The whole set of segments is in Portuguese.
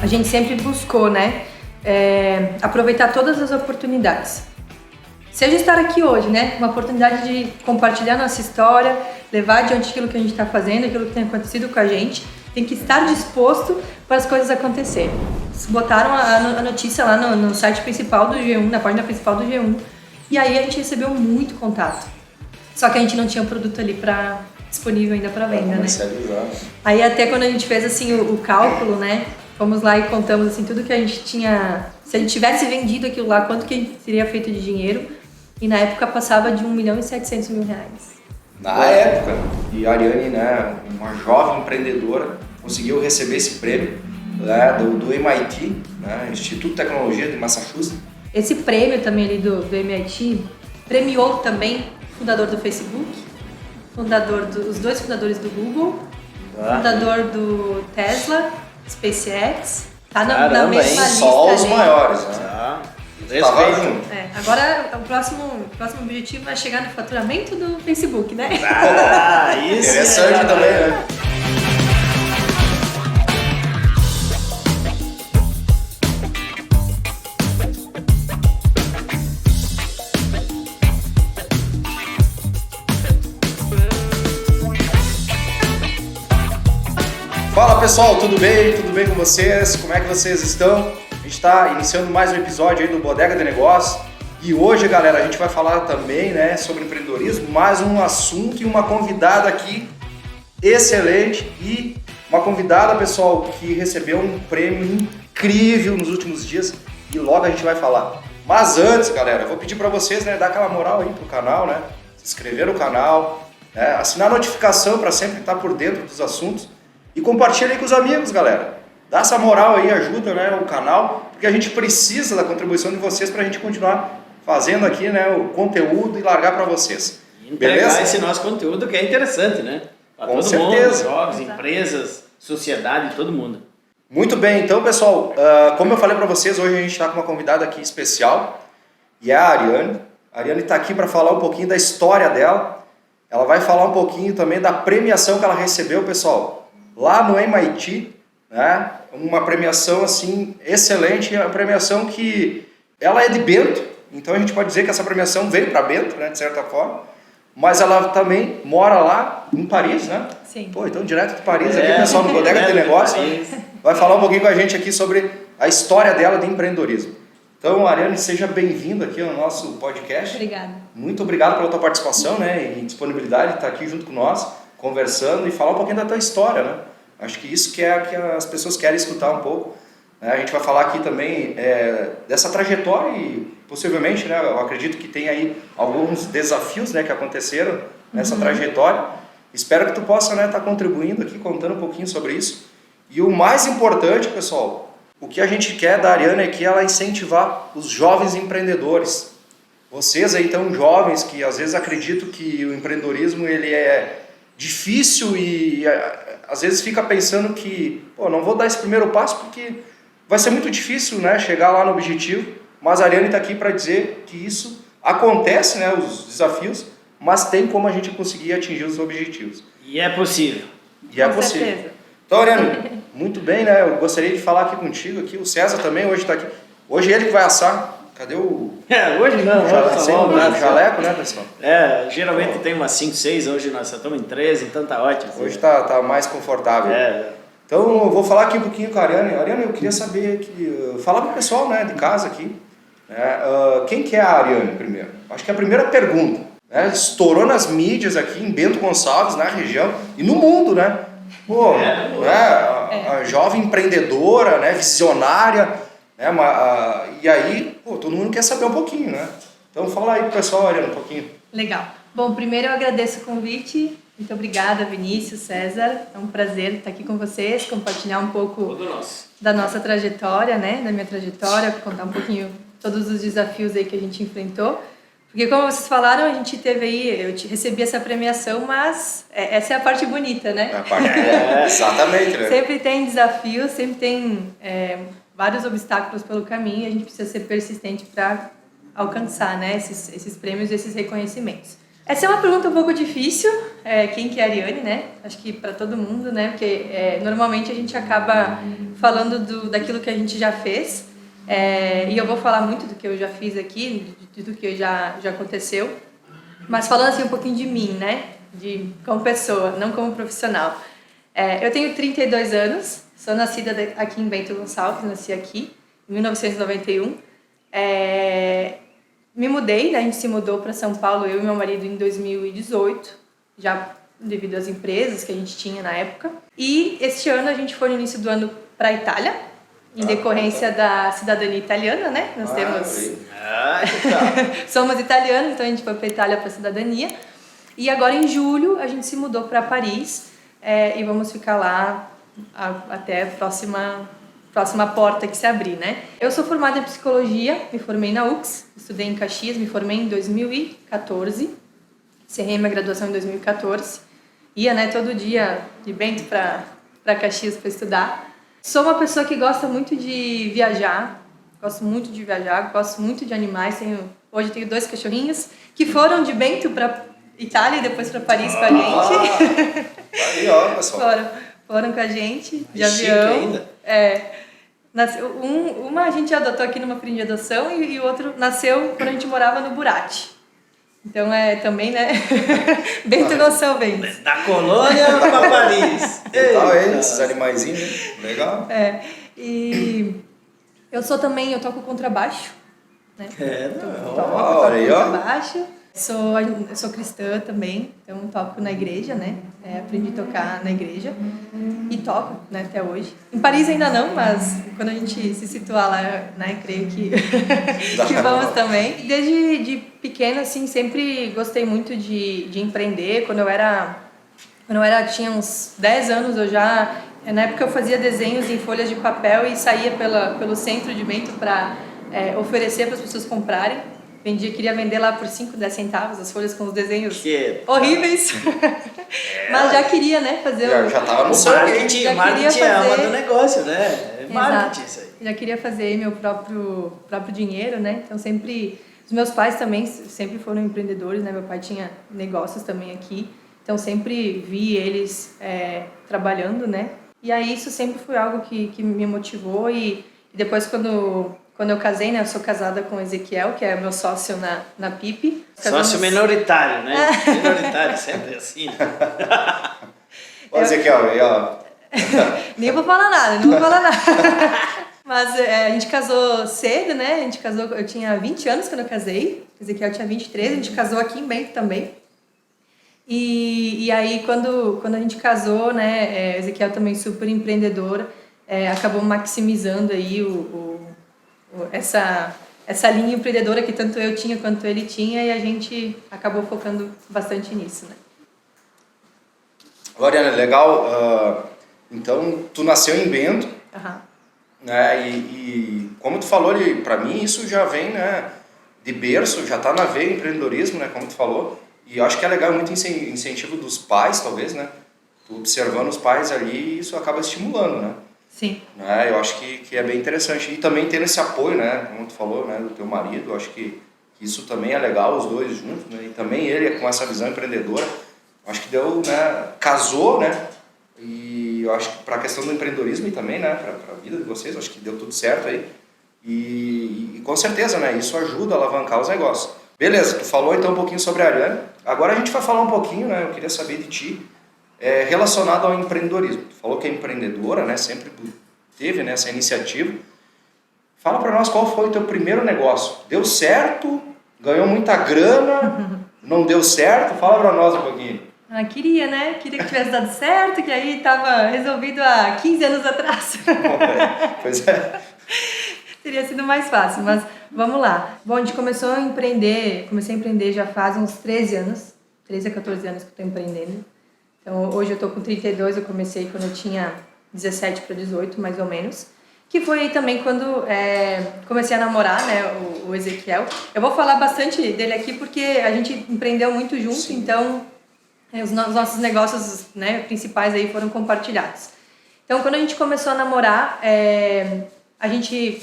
gente sempre buscou, né, aproveitar todas as oportunidades. Seja estar aqui hoje, né, uma oportunidade de compartilhar nossa história, levar adiante aquilo que a gente está fazendo, aquilo que tem acontecido com a gente, tem que estar disposto para as coisas acontecerem. Botaram a notícia lá no site principal do G1, na página principal do G1, e aí a gente recebeu muito contato. Só que a gente não tinha o produto ali disponível ainda para venda, né? Aí até quando a gente fez assim o cálculo, né, fomos lá e contamos assim tudo que a gente tinha, se a gente tivesse vendido aquilo lá, quanto que a gente teria feito de dinheiro, e na época passava de 1.700.000 reais. Na época, e a Ariane, né, uma jovem empreendedora, conseguiu receber esse prêmio, né, do MIT, né, Instituto de Tecnologia de Massachusetts. Esse prêmio também ali do MIT premiou também o fundador do Facebook, os dois fundadores do Google, fundador do Tesla, SpaceX, tá na mesma lista. Só os ali. maiores, né? Agora o próximo objetivo é chegar no faturamento do Facebook, né? Isso interessante também, né? Fala pessoal, tudo bem? Tudo bem com vocês? Como é que vocês estão? A gente está iniciando mais um episódio aí do Bodega de Negócios e hoje, galera, a gente vai falar também, né, sobre empreendedorismo, mais um assunto e uma convidada aqui excelente e uma convidada, pessoal, que recebeu um prêmio incrível nos últimos dias e logo a gente vai falar. Mas antes, galera, eu vou pedir para vocês, né, dar aquela moral aí pro canal, né, se inscrever no canal, né, assinar a notificação para sempre estar por dentro dos assuntos e compartilha aí com os amigos, galera. Dá essa moral aí, ajuda, né, o canal, porque a gente precisa da contribuição de vocês para a gente continuar fazendo aqui, né, o conteúdo e largar para vocês. E entregar beleza? Esse nosso conteúdo que é interessante, né? Para todo certeza. mundo, jovens, empresas, sociedade, todo mundo. Muito bem, então pessoal, como eu falei para vocês, hoje a gente está com uma convidada aqui especial e é a Ariane. A Ariane está aqui para falar um pouquinho da história dela. Ela vai falar um pouquinho também da premiação que ela recebeu, pessoal, lá no MIT, né? Uma premiação assim excelente, uma premiação que ela é de Bento, então a gente pode dizer que essa premiação veio para Bento, né, de certa forma, mas ela também mora lá em Paris, né? Sim. Pô, então direto de Paris aqui, o pessoal do Bodega de Negócio vai falar um pouquinho com a gente aqui sobre a história dela de empreendedorismo. Então, Ariane, seja bem-vinda aqui ao nosso podcast. Obrigada. Muito obrigado pela tua participação, né, e disponibilidade de estar aqui junto com nós, conversando e falar um pouquinho da tua história, né? Acho que isso que é que as pessoas querem escutar um pouco. Né? A gente vai falar aqui também dessa trajetória e possivelmente, né, eu acredito que tem aí alguns desafios, né, que aconteceram nessa trajetória. Espero que tu possa, né, estar contribuindo aqui, contando um pouquinho sobre isso. E o mais importante, pessoal, o que a gente quer da Ariane é que ela incentivar os jovens empreendedores. Vocês aí tão jovens que às vezes acreditam que o empreendedorismo ele é difícil e às vezes fica pensando que, pô, não vou dar esse primeiro passo porque vai ser muito difícil, né, chegar lá no objetivo, mas a Ariane está aqui para dizer que isso acontece, né, os desafios, mas tem como a gente conseguir atingir os objetivos. E é possível. E é possível. Certeza. Então, Ariane, muito bem, né, eu gostaria de falar aqui contigo, aqui, o César também hoje está aqui. Hoje ele que vai assar. Cadê o... Hoje não, o jaleco, né, pessoal? Geralmente tem umas 5, 6, hoje nós só estamos em 13, então tá ótimo. Hoje tá mais confortável. Então eu vou falar aqui um pouquinho com a Ariane. Ariane, eu queria saber, falar para o pessoal, né, de casa aqui, né, quem que é a Ariane primeiro? Acho que é a primeira pergunta, né, estourou nas mídias aqui em Bento Gonçalves, na região e no mundo, né? Pô, a jovem empreendedora, né, visionária, né, e aí, pô, todo mundo quer saber um pouquinho, né? Então fala aí pro pessoal, Ariane, um pouquinho. Legal. Bom, primeiro eu agradeço o convite. Muito obrigada, Vinícius, César. É um prazer estar aqui com vocês, compartilhar um pouco da nossa trajetória, né? Da minha trajetória, contar um pouquinho todos os desafios aí que a gente enfrentou. Porque como vocês falaram, a gente teve aí, eu recebi essa premiação, mas essa é a parte bonita, né? A parte exatamente, né? Sempre tem desafios, sempre tem vários obstáculos pelo caminho e a gente precisa ser persistente para alcançar, né, esses prêmios, esses reconhecimentos. Essa é uma pergunta um pouco difícil, quem que é a Ariane, né? Acho que para todo mundo, né? Porque normalmente a gente acaba falando daquilo que a gente já fez, e eu vou falar muito do que eu já fiz aqui, do que já aconteceu, mas falando assim um pouquinho de mim, né? Como pessoa, não como profissional. Eu tenho 32 anos, sou nascida aqui em Bento Gonçalves, nasci aqui em 1991. Me mudei, né? A gente se mudou para São Paulo, eu e meu marido, em 2018, já devido às empresas que a gente tinha na época. E este ano a gente foi no início do ano para a Itália, em decorrência da cidadania italiana, né? Nós temos... Somos italianos, então a gente foi para a Itália para a cidadania. E agora em julho a gente se mudou para Paris e vamos ficar lá até a próxima porta que se abrir, né? Eu sou formada em psicologia, me formei na UX, estudei em Caxias, me formei em 2014, encerrei minha graduação em 2014, ia, né, todo dia de Bento para Caxias para estudar. Sou uma pessoa que gosta muito de viajar, gosto muito de animais, hoje tenho 2 cachorrinhos que foram de Bento para Itália e depois para Paris com a gente. Aí, ó, pessoal. Foram com a gente de Chique avião. ainda. Uma a gente adotou aqui numa frinha de adoção e o outro nasceu quando a gente morava no Burati. Então também, né? Bento Gonçalves. Da colônia para Paris. Legal, esses animaizinhos, né? Legal. E eu toco contrabaixo, né? Olha aí, ó. Contrabaixo. Eu sou cristã também, então toco na igreja, né? Aprendi a tocar na igreja e toco, né, até hoje. Em Paris ainda não, mas quando a gente se situar lá, né, creio que, que vamos também. Desde de pequena, assim, sempre gostei muito de empreender. Quando eu tinha uns 10 anos, na época eu fazia desenhos em folhas de papel e saía pelo centro de Bento para oferecer para as pessoas comprarem. Queria vender lá por 5, 10 centavos as folhas com os desenhos horríveis. Mas já queria, né, fazer Já tava no O marketing é a alma do negócio, né? É marketing isso aí. Já queria fazer meu próprio dinheiro, né? Então os meus pais também sempre foram empreendedores, né? Meu pai tinha negócios também aqui. Então sempre vi eles trabalhando, né? E aí isso sempre foi algo que me motivou e depois quando eu casei, né? Eu sou casada com o Ezequiel, que é meu sócio na PIP. Sócio minoritário, né? Minoritário, sempre assim. Né? Ô, Ezequiel, aí, ó. Nem vou falar nada, não vou falar nada. Mas a gente casou cedo, né? Eu tinha 20 anos quando eu casei. O Ezequiel tinha 23, a gente casou aqui em Bento também. E aí, quando a gente casou, né? O Ezequiel também super empreendedor, acabou maximizando aí essa linha empreendedora que tanto eu tinha quanto ele tinha e a gente acabou focando bastante nisso, né? Loriana, legal. Então, tu nasceu em Bento, né? E como tu falou ali, pra mim isso já vem, né, de berço, já tá na veia empreendedorismo, né, como tu falou. E eu acho que é legal, muito incentivo dos pais, talvez, né? Tu observando os pais ali, isso acaba estimulando, né? Sim. Né? Eu acho que é bem interessante. E também tendo esse apoio, né, como tu falou, né, do teu marido, eu acho que isso também é legal, os dois juntos, né? E também ele com essa visão empreendedora, acho que deu, né, casou, né? E eu acho que para a questão do empreendedorismo e também, né, para a vida de vocês, acho que deu tudo certo aí. E com certeza, né, isso ajuda a alavancar os negócios. Beleza, tu falou então um pouquinho sobre a Ariane. Agora a gente vai falar um pouquinho, né, eu queria saber de ti, relacionado ao empreendedorismo. Tu falou que é empreendedora, né? Sempre teve, né, essa iniciativa. Fala para nós qual foi o teu primeiro negócio. Deu certo? Ganhou muita grana? Não deu certo? Fala para nós um pouquinho. Queria, né? Queria que tivesse dado certo, que aí estava resolvido há 15 anos atrás. Pois é. Teria sido mais fácil, mas vamos lá. Bom, a gente comecei a empreender já faz uns 13 anos. 13 a 14 anos que eu estou empreendendo. Então, hoje eu estou com 32, eu comecei quando eu tinha 17 para 18, mais ou menos. Que foi também quando comecei a namorar, né, o Ezequiel. Eu vou falar bastante dele aqui porque a gente empreendeu muito junto, sim. Então os nossos negócios, né, principais aí foram compartilhados. Então, quando a gente começou a namorar, a gente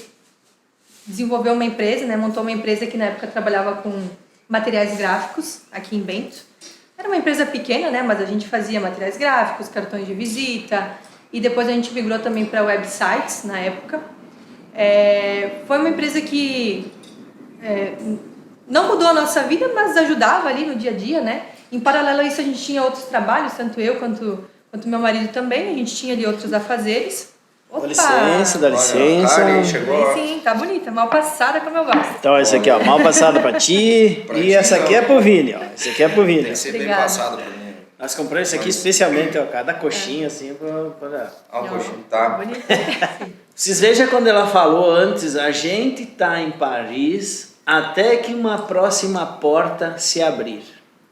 desenvolveu uma empresa, né, montou uma empresa que na época trabalhava com materiais gráficos aqui em Bento. Era uma empresa pequena, né? Mas a gente fazia materiais gráficos, cartões de visita, e depois a gente migrou também para websites na época. Foi uma empresa que não mudou a nossa vida, mas ajudava ali no dia a dia, né? Em paralelo a isso, a gente tinha outros trabalhos, tanto eu quanto meu marido também. A gente tinha ali outros afazeres. Opa! Dá licença. Olha, chegou. Sim, tá bonita, mal passada como eu gosto. Então, esse aqui, ó, mal passada pra ti. Pra E ti, essa aqui não. é pro Vini, ó. Esse aqui é pro Vini. Tem que ser bem Obrigada. passado pra mim. Nós compramos esse aqui especialmente, ó, cada coxinha assim pra... Ah, o coxinho, tá. Bonito. Vocês vejam quando ela falou antes, a gente tá em Paris até que uma próxima porta se abrir.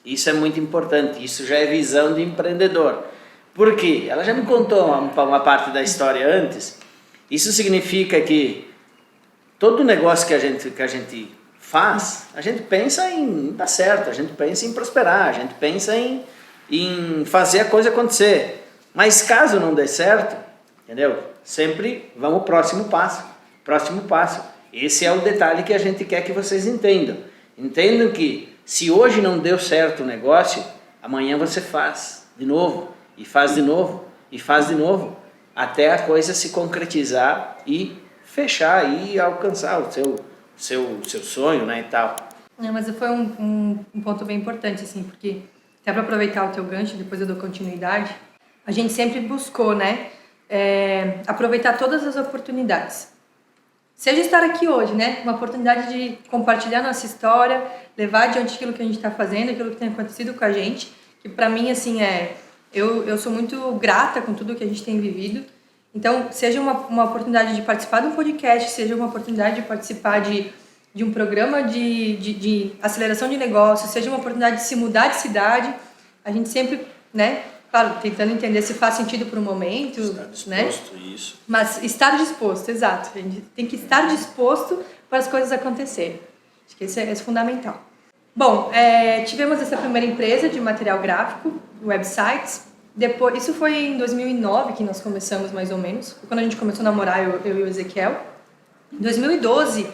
Isso é muito importante, isso já é visão de empreendedor. Por quê? Ela já me contou uma parte da história antes. Isso significa que todo negócio que a gente faz, a gente pensa em dar certo, a gente pensa em prosperar, a gente pensa em fazer a coisa acontecer. Mas caso não dê certo, entendeu? Sempre vamos ao próximo passo. Próximo passo. Esse é o detalhe que a gente quer que vocês entendam. Entendam que se hoje não deu certo o negócio, amanhã você faz de novo, e faz de novo, e faz de novo, até a coisa se concretizar e fechar e alcançar o seu sonho, né, e tal. Mas foi um ponto bem importante, assim, porque até para aproveitar o teu gancho, depois eu dou continuidade, a gente sempre buscou, né, aproveitar todas as oportunidades. Seja estar aqui hoje, né, uma oportunidade de compartilhar nossa história, levar adiante aquilo que a gente está fazendo, aquilo que tem acontecido com a gente, que para mim, assim, eu sou muito grata com tudo que a gente tem vivido. Então, seja uma oportunidade de participar de um podcast, seja uma oportunidade de participar de um programa de aceleração de negócios, seja uma oportunidade de se mudar de cidade, a gente sempre, né, claro, tentando entender se faz sentido para o momento, né? Isso. Mas estar disposto, exato. A gente tem que estar disposto para as coisas acontecerem. Acho que isso é fundamental. Bom, tivemos essa primeira empresa de material gráfico, websites. Depois, isso foi em 2009 que nós começamos, mais ou menos. Foi quando a gente começou a namorar, eu e o Ezequiel. Em 2012,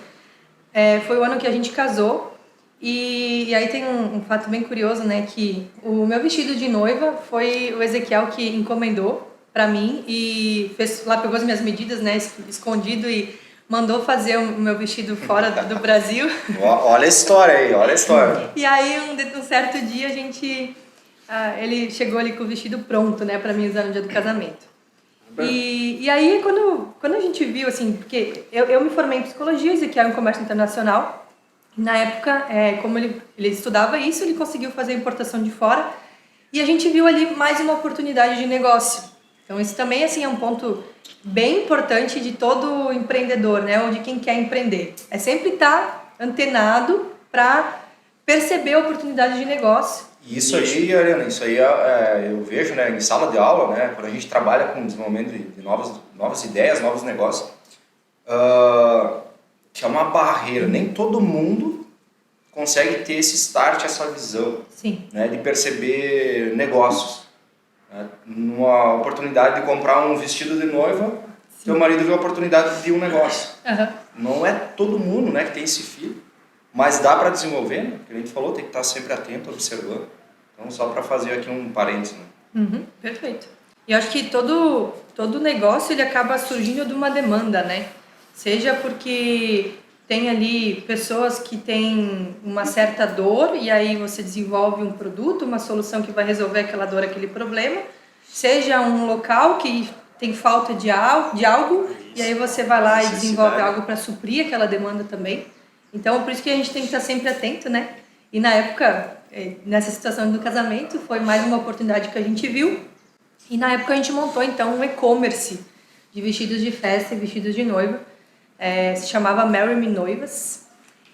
foi o ano que a gente casou. E aí tem um fato bem curioso, né? Que o meu vestido de noiva foi o Ezequiel que encomendou para mim e pegou as minhas medidas, né? Escondido, e mandou fazer o meu vestido fora do Brasil. Olha a história aí, olha a história. E aí, um certo dia, ele chegou ali com o vestido pronto, né, para mim usar no dia do casamento. E aí, quando a gente viu, assim, porque eu me formei em psicologia, Ezequiel em comércio internacional. Na época, como ele estudava isso, ele conseguiu fazer a importação de fora. E a gente viu ali mais uma oportunidade de negócio. Então, isso também, assim, é um ponto bem importante de todo empreendedor, né, ou de quem quer empreender. É sempre estar antenado para perceber a oportunidade de negócio. Isso aí, Ariana, eu vejo, né, em sala de aula, né, quando a gente trabalha com desenvolvimento de novas ideias, novos negócios, que é uma barreira. Nem todo mundo consegue ter esse start, essa visão. Sim. Né, de perceber negócios. Né, numa oportunidade de comprar um vestido de noiva, teu marido viu a oportunidade de um negócio. Uhum. Não é todo mundo, né, que tem esse fio, mas dá para desenvolver, né? Que a gente falou, tem que estar sempre atento, observando. Então, só para fazer aqui um parênteses. Né? Uhum, perfeito. E eu acho que todo negócio ele acaba surgindo de uma demanda, né? Seja porque tem ali pessoas que têm uma certa dor e aí você desenvolve um produto, uma solução que vai resolver aquela dor, aquele problema. Seja um local que tem falta de algo e aí você vai lá e desenvolve algo para suprir aquela demanda também. Então, por isso que a gente tem que estar sempre atento, né? E na época, nessa situação do casamento, foi mais uma oportunidade que a gente viu. E na época a gente montou, então, um e-commerce de vestidos de festa e vestidos de noiva. Se chamava Marry Me Noivas.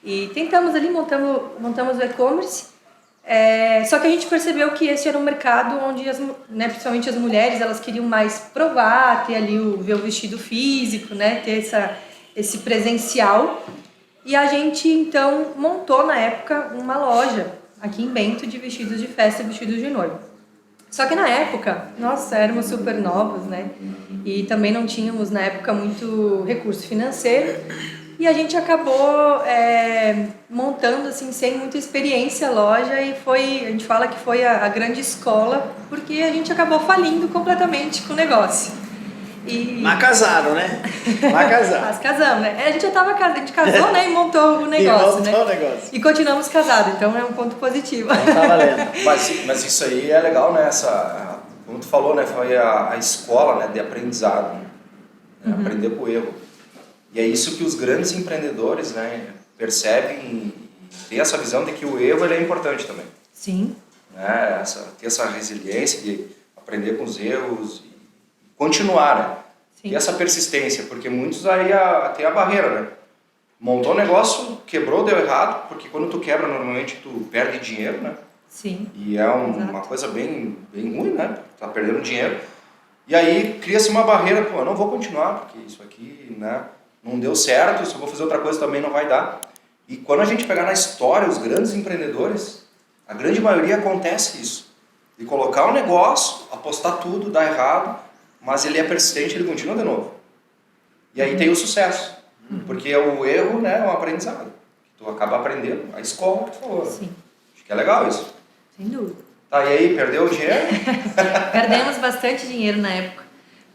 E tentamos ali, montamos o e-commerce. Só que a gente percebeu que esse era um mercado onde, principalmente as mulheres, elas queriam mais provar, ter ali ver o vestido físico, né? Ter esse presencial. E a gente, então, montou, na época, uma loja aqui em Bento de vestidos de festa e vestidos de noiva. Só que na época, nossa, éramos super novos, né? E também não tínhamos, na época, muito recurso financeiro. E a gente acabou montando, assim, sem muita experiência a loja e a gente fala que foi a grande escola, porque a gente acabou falindo completamente com o negócio. Mas casaram, né? Mas casaram. Mas casamos, né? A gente já estava casado, a gente casou, né? E montou o negócio, montou o negócio. E continuamos casados, então é um ponto positivo. Então tá valendo. Mas isso aí é legal, né? Como tu falou, né? Foi a escola, né? De aprendizado, né? Aprender com o erro. E é isso que os grandes empreendedores, né? Percebem e têm essa visão de que o erro ele é importante também. Sim. Né? Ter essa resiliência de aprender com os erros e continuar, né? Sim. E essa persistência, porque muitos aí tem a barreira, né? Montou um negócio, quebrou, deu errado, porque quando tu quebra, normalmente tu perde dinheiro, né? Sim. E é uma coisa bem ruim, né? Tá perdendo dinheiro. E aí cria-se uma barreira, pô, eu não vou continuar, porque isso aqui, né? Não deu certo, se eu vou fazer outra coisa também não vai dar. E quando a gente pegar na história, os grandes empreendedores, a grande maioria acontece isso. De colocar um negócio, apostar tudo, dar errado, mas ele é persistente, ele continua de novo. E aí tem o sucesso. Porque o erro, né, é um aprendizado. Tu acaba aprendendo. A escola que tu falou. Sim. Acho que é legal isso. Sem dúvida. Tá, e aí, perdeu o dinheiro? Perdemos bastante dinheiro na época.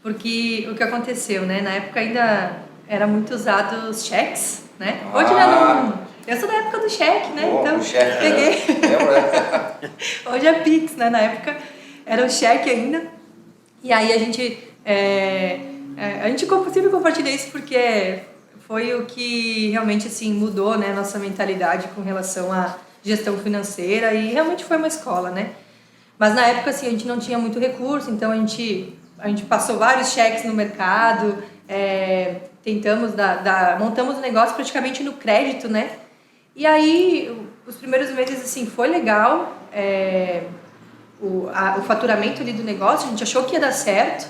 Porque o que aconteceu, né? Na época ainda era muito usado os cheques, né? Hoje já não... Eu sou da época do cheque, né? Bom, então, cheque, peguei. Lembra? Hoje é Pix, né? Na época era o cheque ainda. E aí a gente sempre compartilha isso porque foi o que realmente assim mudou, né, nossa mentalidade com relação à gestão financeira e realmente foi uma escola, né? Mas na época assim a gente não tinha muito recurso, então a gente passou vários cheques no mercado, tentamos montamos o negócio praticamente no crédito, né? E aí os primeiros meses assim foi legal, o faturamento ali do negócio, a gente achou que ia dar certo.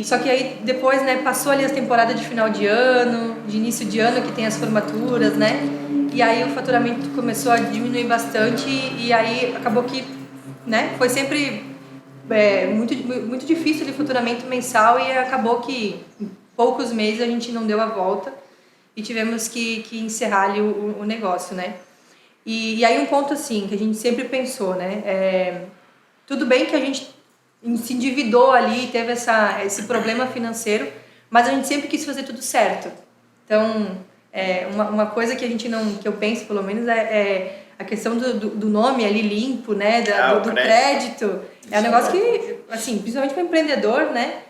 Só que aí depois, né, passou ali as temporadas de final de ano, de início de ano que tem as formaturas, né? E aí o faturamento começou a diminuir bastante e aí acabou que, né, foi sempre muito difícil o faturamento mensal e acabou que em poucos meses a gente não deu a volta e tivemos que encerrar ali o negócio, né? E aí um ponto assim que a gente sempre pensou, né? Tudo bem que a gente se endividou ali, teve esse problema financeiro, mas a gente sempre quis fazer tudo certo. Então, uma coisa que eu penso pelo menos é a questão do nome ali limpo, né? Do crédito. É um negócio que, assim, principalmente para empreendedor, né?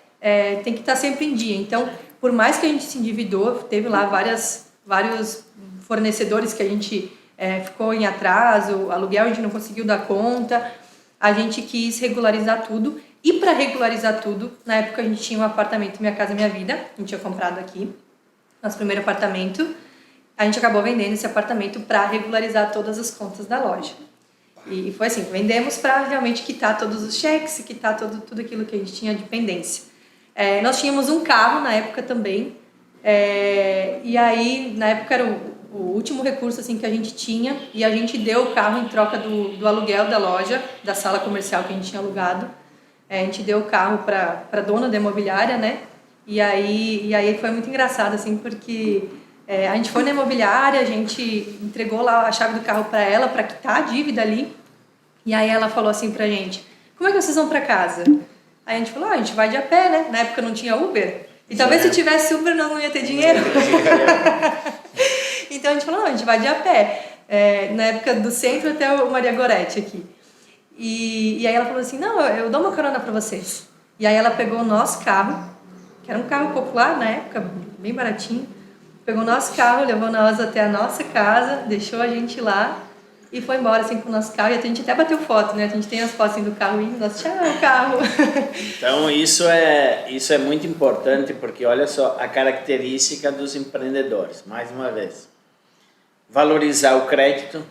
Tem que estar sempre em dia. Então, por mais que a gente se endividou, teve lá vários fornecedores que a gente ficou em atraso, aluguel a gente não conseguiu dar conta, a gente quis regularizar tudo. E para regularizar tudo, na época a gente tinha um apartamento Minha Casa Minha Vida, a gente tinha comprado aqui, nosso primeiro apartamento. A gente acabou vendendo esse apartamento para regularizar todas as contas da loja. E foi assim, vendemos para realmente quitar todos os cheques, quitar tudo aquilo que a gente tinha de pendência. Nós tínhamos um carro na época também, e aí na época era o último recurso assim, que a gente tinha, e a gente deu o carro em troca do aluguel da loja, da sala comercial que a gente tinha alugado. A gente deu o carro para a dona da imobiliária, né? E aí foi muito engraçado, assim, porque a gente foi na imobiliária, a gente entregou lá a chave do carro para ela, para quitar a dívida ali. E aí ela falou assim pra gente, como é que vocês vão para casa? Aí a gente falou, a gente vai de a pé, né? Na época não tinha Uber. E talvez se tivesse Uber nós não ia ter dinheiro. Então a gente falou, não, a gente vai de a pé. Na época do centro até o Maria Goretti aqui. E aí ela falou assim, não, eu dou uma carona para vocês. E aí ela pegou o nosso carro, que era um carro popular na época, bem baratinho. Pegou o nosso carro, levou nós até a nossa casa, deixou a gente lá e foi embora assim com o nosso carro. E a gente até bateu foto, né? A gente tem as fotos assim, do carro indo, nós tchau, carro. Então isso é muito importante porque olha só a característica dos empreendedores, mais uma vez. Valorizar o crédito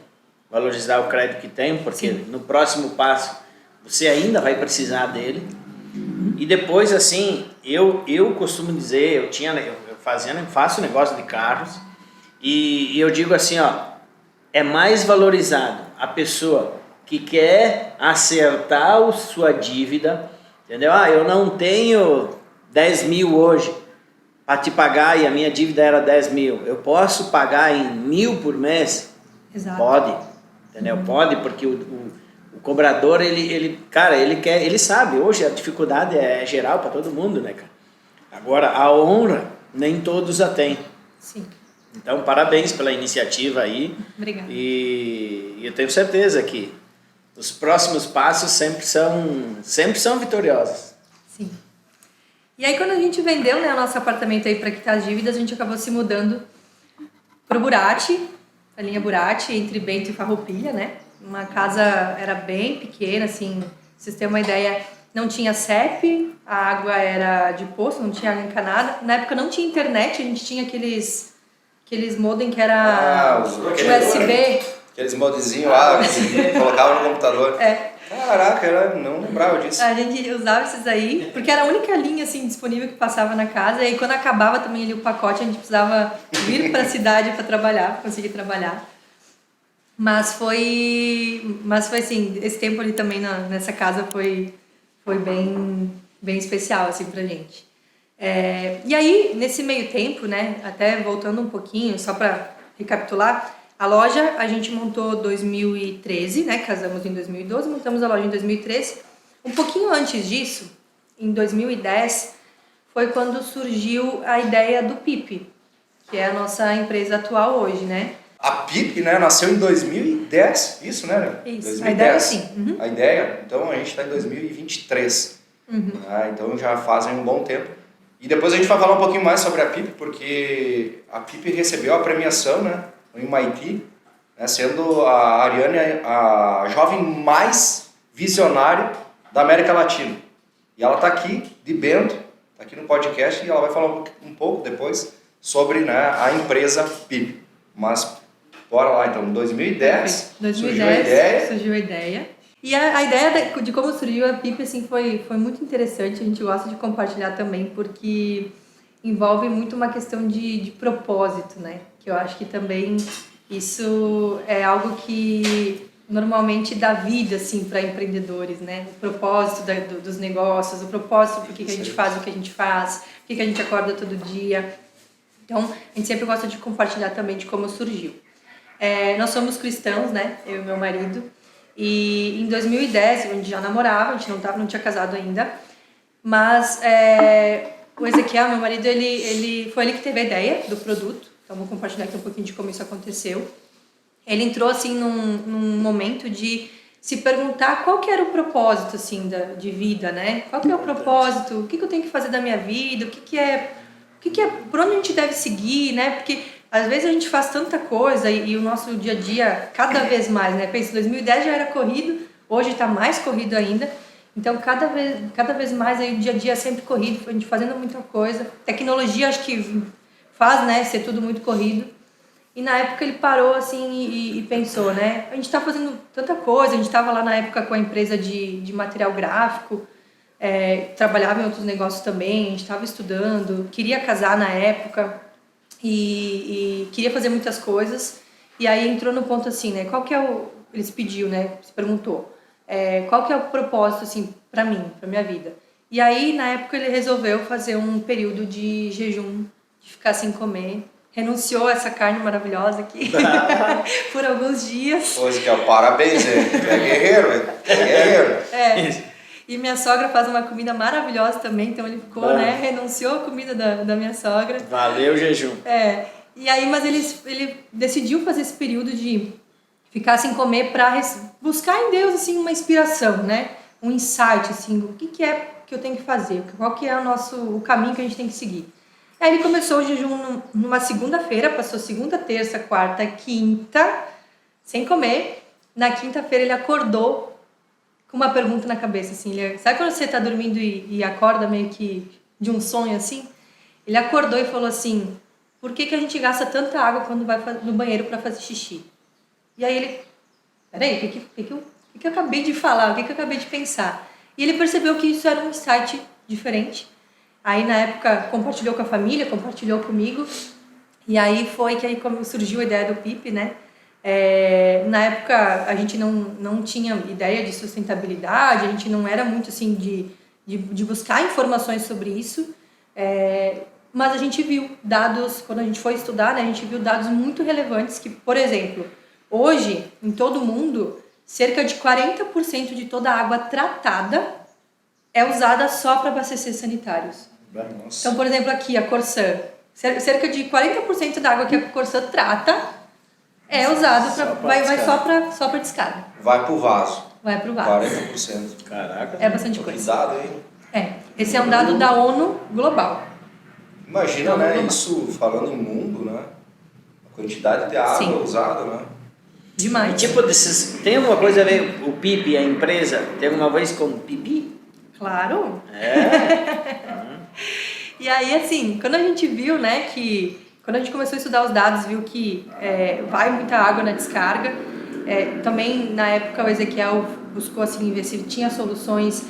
que tem, porque Sim. No próximo passo você ainda vai precisar dele. E depois assim, eu costumo dizer, eu faço negócio de carros e eu digo assim, ó, é mais valorizado a pessoa que quer acertar a sua dívida, entendeu? Eu não tenho 10 mil hoje, para te pagar e a minha dívida era 10 mil, eu posso pagar em 1.000 por mês? Exato. Pode, entendeu? Pode, porque o cobrador, cara, ele sabe, hoje a dificuldade é geral para todo mundo, né, cara? Agora, a honra, nem todos a têm. Sim. Então, parabéns pela iniciativa aí. Obrigada. E eu tenho certeza que os próximos passos sempre são vitoriosos. Sim. E aí, quando a gente vendeu, né, o nosso apartamento aí para quitar as dívidas, a gente acabou se mudando pro Burati, a linha Burati, entre Bento e Farroupilha, né? Uma casa era bem pequena, assim, pra vocês terem uma ideia, não tinha CEP, a água era de poço, não tinha água encanada. Na época não tinha internet, a gente tinha aqueles modem que era USB. Aqueles modzinhos lá que colocava no computador. Caraca, não lembrava disso. A gente usava esses aí, porque era a única linha assim, disponível que passava na casa. E aí, quando acabava também ali o pacote, a gente precisava vir para a cidade para trabalhar, conseguir trabalhar. Mas foi assim, esse tempo ali também nessa casa foi bem especial assim, pra gente. E aí, nesse meio tempo, né, até voltando um pouquinho, só para recapitular, a loja a gente montou em 2013, né, casamos em 2012, montamos a loja em 2013. Um pouquinho antes disso, em 2010, foi quando surgiu a ideia do PIP, que é a nossa empresa atual hoje, né? A PIP, né, nasceu em 2010, isso, né? Isso, 2010. a ideia sim. Uhum. A ideia, então a gente está em 2023. Então já fazem um bom tempo. E depois a gente vai falar um pouquinho mais sobre a PIP, porque a PIP recebeu a premiação, né, no MIT, né, sendo a Ariane a jovem mais visionária da América Latina. E ela está aqui, de Bento, está aqui no podcast, e ela vai falar um pouco depois sobre, né, a empresa PIP. Mas bora lá, então, em 2010, surgiu a ideia. E a ideia de como surgiu a PIP assim, foi muito interessante, a gente gosta de compartilhar também, porque envolve muito uma questão de propósito, né? Que eu acho que também isso é algo que normalmente dá vida assim, para empreendedores, né? O propósito dos negócios, o propósito por que a gente faz o que a gente faz, por que a gente acorda todo dia. Então, a gente sempre gosta de compartilhar também de como surgiu. Nós somos cristãos, né? Eu e meu marido. E em 2010, a gente já namorava, a gente não tinha casado ainda. Mas o Ezequiel, meu marido, foi ele que teve a ideia do produto. Então, vou compartilhar aqui um pouquinho de como isso aconteceu. Ele entrou, assim, num momento de se perguntar qual que era o propósito, assim, de vida, né? Qual que é o propósito? O que eu tenho que fazer da minha vida? Por onde a gente deve seguir, né? Porque às vezes a gente faz tanta coisa e o nosso dia a dia cada vez mais, né? Pensa, 2010 já era corrido, hoje está mais corrido ainda. Então, cada vez mais aí o dia a dia é sempre corrido, a gente fazendo muita coisa. Tecnologia acho que faz, né, ser tudo muito corrido. E na época ele parou assim e pensou, né? A gente está fazendo tanta coisa, a gente estava lá na época com a empresa de material gráfico, trabalhava em outros negócios também, a gente estava estudando, queria casar na época e queria fazer muitas coisas. E aí entrou no ponto assim, né? Qual que é ele se pediu, né? Se perguntou, qual que é o propósito assim para mim, para minha vida? E aí na época ele resolveu fazer um período de jejum, de ficar sem comer. Renunciou a essa carne maravilhosa aqui por alguns dias. Pois que é, parabéns, é guerreiro, é guerreiro. E minha sogra faz uma comida maravilhosa também, então ele ficou, né, renunciou à comida da minha sogra. Valeu o jejum. E aí, mas ele decidiu fazer esse período de ficar sem comer para buscar em Deus, assim, uma inspiração, né? Um insight, assim, o que é que eu tenho que fazer, qual que é o caminho que a gente tem que seguir. Aí ele começou o jejum numa segunda-feira, passou segunda, terça, quarta, quinta, sem comer. Na quinta-feira ele acordou com uma pergunta na cabeça, assim, sabe quando você tá dormindo e acorda meio que de um sonho, assim? Ele acordou e falou assim, por que a gente gasta tanta água quando vai no banheiro para fazer xixi? E aí ele, peraí, o que eu acabei de falar, o que eu acabei de pensar? E ele percebeu que isso era um insight diferente. Aí, na época, compartilhou com a família, compartilhou comigo. E aí foi que aí surgiu a ideia do PIP, né? Na época, a gente não tinha ideia de sustentabilidade, a gente não era muito, assim, de buscar informações sobre isso. Mas a gente viu dados, quando a gente foi estudar, né, a gente viu dados muito relevantes que, por exemplo, hoje, em todo o mundo, cerca de 40% de toda a água tratada é usada só para abastecer sanitários. Nossa. Então, por exemplo, aqui, a Corsã, cerca de 40% da água que a Corsã trata é usada vai só para descarga. Vai pro vaso. Vai pro vaso. 40%. Caraca. É bastante coisa. Cuidado, hein? Esse é um dado da ONU global. Imagina, né, isso falando em mundo, né? A quantidade de água usada, né? Demais. E tipo desses, tem alguma coisa a ver, o PIP, a empresa, tem alguma coisa com pipi? Claro. É. E aí, assim, quando a gente viu, né, quando a gente começou a estudar os dados, viu que vai muita água na descarga. Também, na época, o Ezequiel buscou, assim, ver se tinha soluções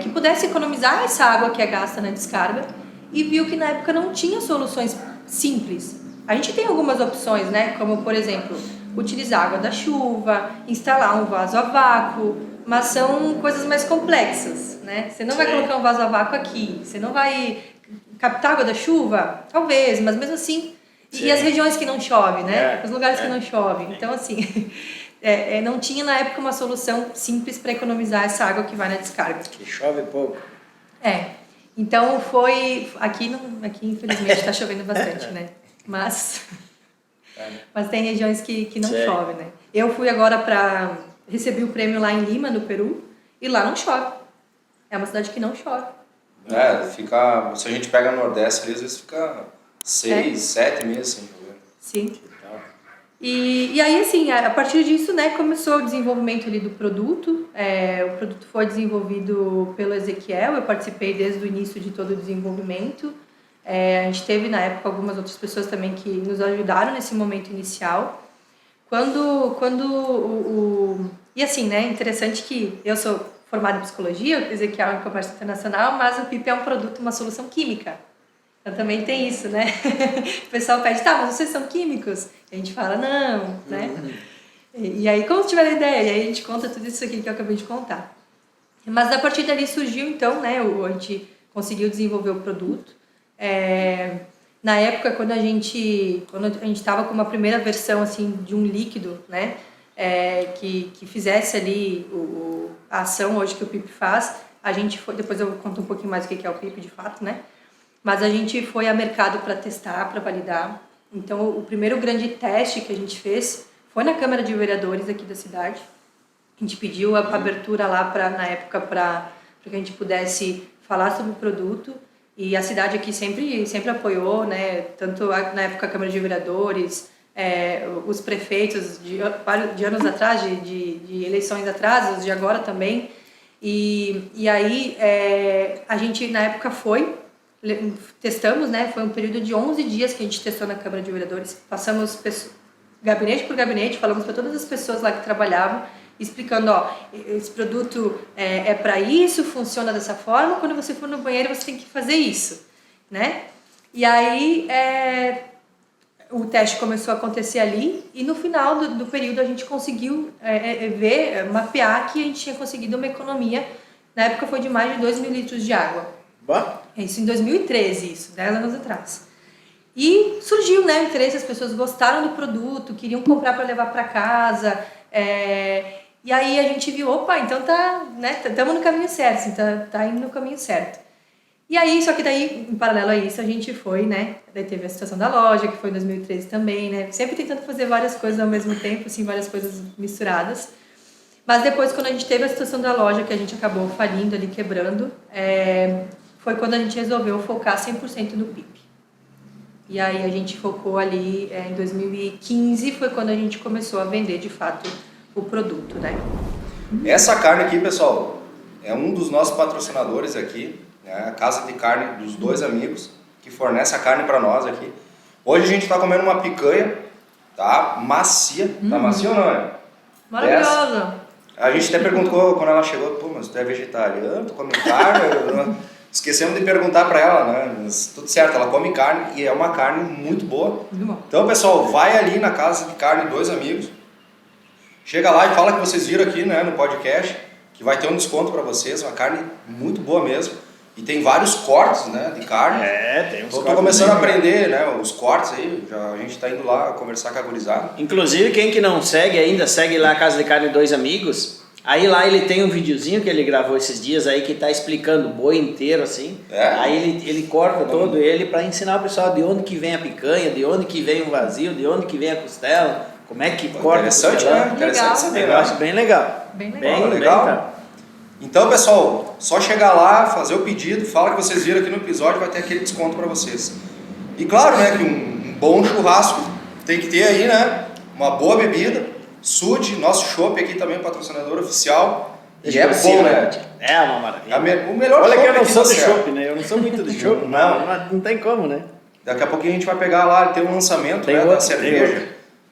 que pudesse economizar essa água que é gasta na descarga. E viu que, na época, não tinha soluções simples. A gente tem algumas opções, né, como, por exemplo, utilizar água da chuva, instalar um vaso a vácuo, mas são coisas mais complexas, né? Você não vai colocar um vaso a vácuo aqui, você não vai captar água da chuva? Talvez, mas mesmo assim... E as regiões que não chove, né? Os lugares que não chove. Então, assim, não tinha na época uma solução simples para economizar essa água que vai na descarga. Que chove pouco. Então foi... Aqui infelizmente está chovendo bastante, né? Mas tem regiões que não chove, né? Eu fui agora recebi o prêmio lá em Lima, no Peru, e lá não chove. É uma cidade que não chove. Se a gente pega no Nordeste, às vezes fica 6, 7 meses sem chover. Sim. E aí, assim, a partir disso, né, começou o desenvolvimento ali do produto. O produto foi desenvolvido pelo Ezequiel, eu participei desde o início de todo o desenvolvimento. A gente teve, na época, algumas outras pessoas também que nos ajudaram nesse momento inicial. E assim, né, interessante que eu sou formada em psicologia, o Ezequiel em comércio internacional, mas o PIP é um produto, uma solução química. Então também tem isso, né? O pessoal pede, mas vocês são químicos? E a gente fala, não, né? E aí, como tiver a ideia? E aí a gente conta tudo isso aqui que eu acabei de contar. Mas a partir dali surgiu, então, né? A gente conseguiu desenvolver o produto. Na época, quando a gente estava com uma primeira versão, assim, de um líquido, né? Que fizesse ali a ação hoje que o PIP faz, a gente foi... Depois eu conto um pouquinho mais o que é o PIP, de fato, né? Mas a gente foi a mercado para testar, para validar. Então, o primeiro grande teste que a gente fez foi na Câmara de Vereadores aqui da cidade. A gente pediu a abertura lá, na época, para que a gente pudesse falar sobre o produto. E a cidade aqui sempre apoiou, né? Tanto na época a Câmara de Vereadores, os prefeitos de anos atrás, de eleições atrás, os de agora também. E aí a gente, na época, testamos, né? Foi um período de 11 dias que a gente testou na Câmara de Vereadores. Passamos gabinete por gabinete, falamos para todas as pessoas lá que trabalhavam, explicando, esse produto é para isso, funciona dessa forma, quando você for no banheiro você tem que fazer isso, né? E aí o teste começou a acontecer ali e no final do período a gente conseguiu mapear que a gente tinha conseguido uma economia, na época foi de mais de 2 mil litros de água. Isso em 2013, 10 anos atrás. E surgiu, né, o interesse, as pessoas gostaram do produto, queriam comprar para levar para casa. E aí a gente viu, então estamos no caminho certo, assim, tá indo no caminho certo. E aí, só que daí, em paralelo a isso, a gente foi, né, daí teve a situação da loja, que foi em 2013 também, né, sempre tentando fazer várias coisas ao mesmo tempo, assim, várias coisas misturadas. Mas depois, quando a gente teve a situação da loja, que a gente acabou falindo ali, quebrando, foi quando a gente resolveu focar 100% no PIP. E aí a gente focou ali em 2015, foi quando a gente começou a vender de fato o produto, né? Essa carne aqui, pessoal, é um dos nossos patrocinadores aqui, né? A Casa de Carne dos dois amigos, que fornece a carne para nós aqui. Hoje a gente está comendo uma picanha, tá? Macia. Tá macia ou não é? Maravilhosa! A gente até perguntou quando ela chegou, mas tu é vegetariano, tu come carne? Esquecemos de perguntar para ela, né? Mas tudo certo, ela come carne e é uma carne muito boa. Muito bom. Então, pessoal, vai ali na Casa de Carne dois amigos. Chega lá e fala que vocês viram aqui, né, no podcast, que vai ter um desconto para vocês, uma carne muito boa mesmo. E tem vários cortes, né, de carne. Tem uns Tô cortes começando a bem aprender, né, os cortes aí. A gente tá indo lá conversar com a gurizada. Inclusive, quem que não segue ainda, segue lá a Casa de Carne Dois Amigos. Aí lá ele tem um videozinho que ele gravou esses dias aí que tá explicando o boi inteiro assim. Aí ele corta todo ele para ensinar o pessoal de onde que vem a picanha, de onde que vem o vazio, de onde que vem a costela, como é que corta. Interessante, né? Interessante saber. Negócio bem legal. Bem legal. Legal. Então, pessoal, só chegar lá, fazer o pedido, fala que vocês viram aqui no episódio, vai ter aquele desconto para vocês. E claro, né, que um bom churrasco tem que ter aí, né, uma boa bebida. Sud, nosso chopp aqui também, patrocinador oficial. E é bom, né? É uma maravilha. O melhor Olha que eu não aqui sou da de Serra. chopp, né? Eu não sou muito de chopp, não tem como, né? Daqui a pouquinho a gente vai pegar lá, tem um lançamento, Tem né, outro, da cerveja.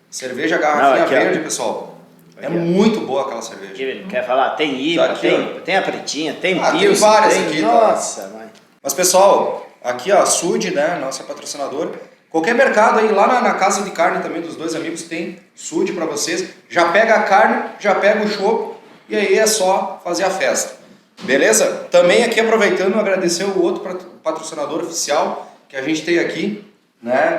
Cerveja garrafinha aqui, ó. verde, pessoal. É muito boa aquela cerveja. Aqui, ele quer falar, tem IPA, Tá aqui, tem a pretinha, tem tem Pilsen, várias aqui, tá? Nossa, mãe. Mas pessoal, aqui a Sud, né, nossa patrocinadora, qualquer mercado aí, lá na casa de carne também dos Dois Amigos tem Sud para vocês. Já pega a carne, já pega o chopp e aí é só fazer a festa. Beleza? Também aqui aproveitando, agradecer o outro patrocinador oficial que a gente tem aqui, né,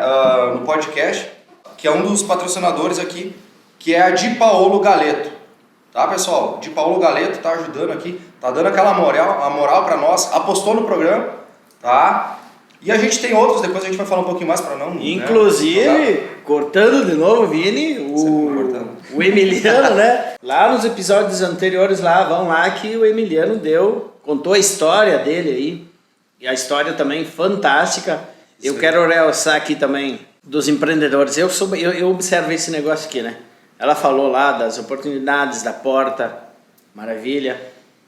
no podcast, que é um dos patrocinadores aqui, que é a Di Paolo Galeto. Tá, pessoal? Di Paolo Galeto tá ajudando aqui, tá dando aquela moral para nós, apostou no programa, tá? E a gente tem outros, depois a gente vai falar um pouquinho mais para não... Inclusive, né, cortando de novo, Vini, o Emiliano, né? Lá nos episódios anteriores, vão lá que o Emiliano contou a história dele aí. E a história também fantástica. Eu quero realçar aqui também dos empreendedores. Eu observo esse negócio aqui, né? Ela falou lá das oportunidades da porta, maravilha.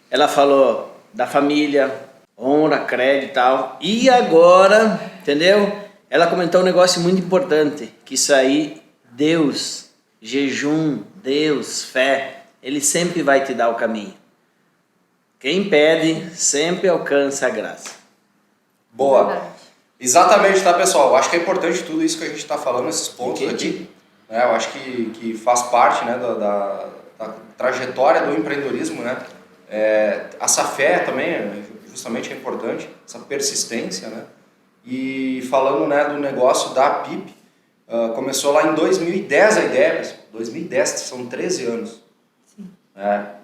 Ela falou da família, honra, crédito e tal. E agora, entendeu? Ela comentou um negócio muito importante, que isso aí, Deus, jejum, Deus, fé, Ele sempre vai te dar o caminho. Quem pede, sempre alcança a graça. Boa. Verdade. Exatamente, tá, pessoal? Eu acho que é importante tudo isso que a gente está falando, esses pontos aqui. Né? Eu acho que faz parte, né, da trajetória do empreendedorismo, né? Essa fé também justamente é importante, essa persistência, né? E falando, né, do negócio da PIP, começou lá em 2010 a ideia, pessoal. 2010, são 13 anos. Sim.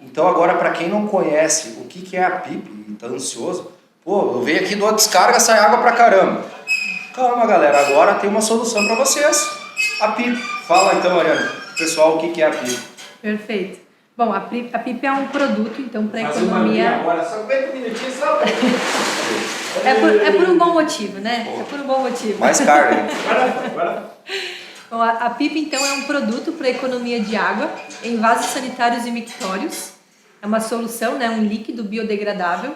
Então agora, para quem não conhece o que é a PIP e tá ansioso, pô, eu venho aqui, dou a descarga, sai água pra caramba. Calma, galera, agora tem uma solução para vocês. A PIP. Fala então, Mariana, pessoal, o que é a PIP? Perfeito. Bom, a PIP é um produto, então, para economia... Agora, só 50 minutinhos só É por um bom motivo, né? É por um bom motivo. Mais carne. Bom, a PIP, então, é um produto para economia de água em vasos sanitários e mictórios. É uma solução, né, um líquido biodegradável.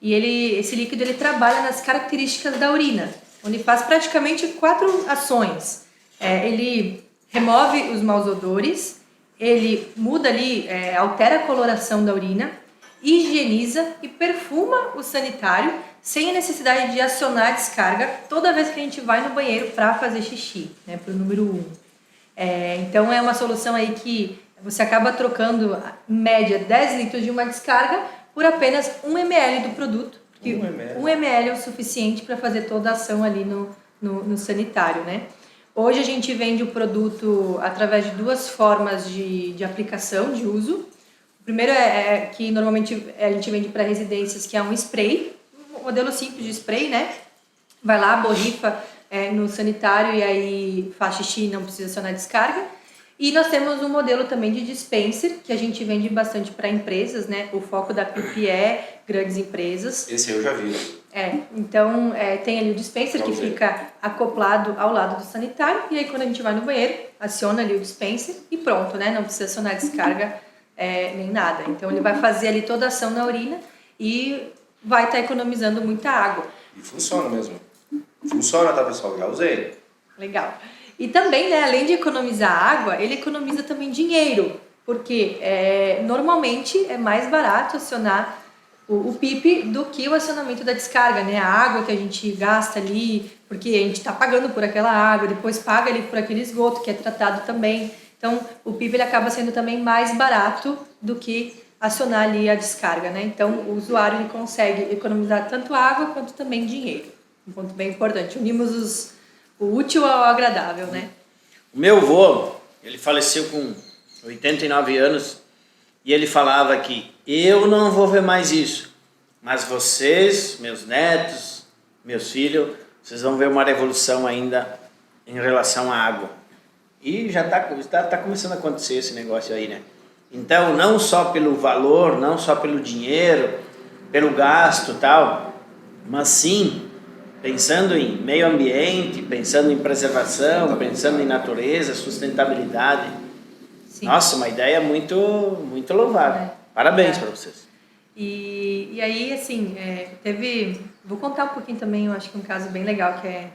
E esse líquido ele trabalha nas características da urina, onde faz praticamente 4 ações. Ele remove os maus odores, ele muda ali, altera a coloração da urina, higieniza e perfuma o sanitário sem a necessidade de acionar a descarga toda vez que a gente vai no banheiro para fazer xixi, né, para o número 1. Então é uma solução aí que você acaba trocando, em média, 10 litros de uma descarga por apenas 1 ml do produto. 1 ml é o suficiente para fazer toda a ação ali no sanitário, né? Hoje a gente vende o produto através de 2 formas de aplicação, de uso. O primeiro é que normalmente a gente vende para residências, que é um spray, um modelo simples de spray, né? Vai lá, borrifa no sanitário e aí faz xixi e não precisa acionar descarga. E nós temos um modelo também de dispenser, que a gente vende bastante para empresas, né? O foco da PIP é grandes empresas. Esse eu já vi. Então tem ali o dispenser que fica acoplado ao lado do sanitário, e aí quando a gente vai no banheiro, aciona ali o dispenser e pronto, né? Não precisa acionar descarga nem nada. Então ele vai fazer ali toda a ação na urina e vai estar economizando muita água. E funciona mesmo. Funciona, tá, pessoal? Já usei. Legal. E também, né, além de economizar água, ele economiza também dinheiro, porque normalmente é mais barato acionar o PIP do que o acionamento da descarga, né? A água que a gente gasta ali, porque a gente está pagando por aquela água, depois paga ali por aquele esgoto que é tratado também. Então, o PIP ele acaba sendo também mais barato do que acionar ali a descarga, né? Então, o usuário ele consegue economizar tanto água quanto também dinheiro. Um ponto bem importante. Unimos o útil ao agradável, né? O meu avô, ele faleceu com 89 anos e ele falava que eu não vou ver mais isso, mas vocês, meus netos, meus filhos, vocês vão ver uma revolução ainda em relação à água. E já tá começando a acontecer esse negócio aí, né? Então, não só pelo valor, não só pelo dinheiro, pelo gasto e tal, mas sim pensando em meio ambiente, pensando em preservação, pensando em natureza, sustentabilidade. Sim. Nossa, uma ideia muito, muito louvável. Parabéns para vocês. E aí, assim, vou contar um pouquinho também, eu acho que um caso bem legal, que é,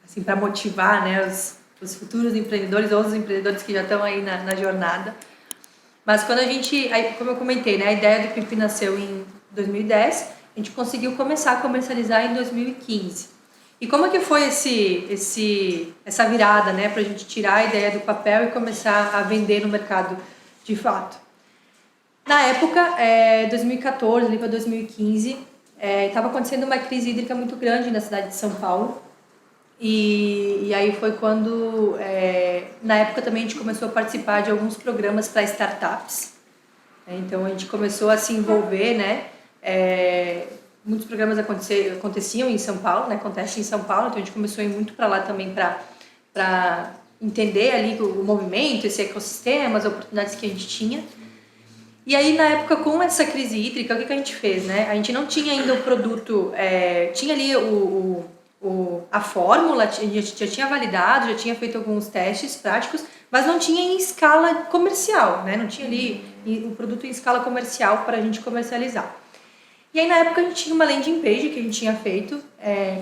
assim, para motivar, né, os futuros empreendedores ou os empreendedores que já estão aí na jornada. Mas quando como eu comentei, né, a ideia do PIP nasceu em 2010, a gente conseguiu começar a comercializar em 2015. E como é que foi essa virada, né, para a gente tirar a ideia do papel e começar a vender no mercado de fato? Na época, 2014 ali para 2015, estava acontecendo uma crise hídrica muito grande na cidade de São Paulo. E aí foi quando, na época também a gente começou a participar de alguns programas para startups. Então a gente começou a se envolver, né? Muitos programas aconteciam em São Paulo, né? Acontecem em São Paulo, então a gente começou a ir muito para lá também para entender ali o movimento, esse ecossistema, as oportunidades que a gente tinha. E aí, na época, com essa crise hídrica, o que a gente fez, né? A gente não tinha ainda o produto, tinha ali a fórmula, a gente já tinha validado, já tinha feito alguns testes práticos, mas não tinha em escala comercial, né? Não tinha ali o produto em escala comercial para a gente comercializar. E aí, na época, a gente tinha uma landing page que a gente tinha feito,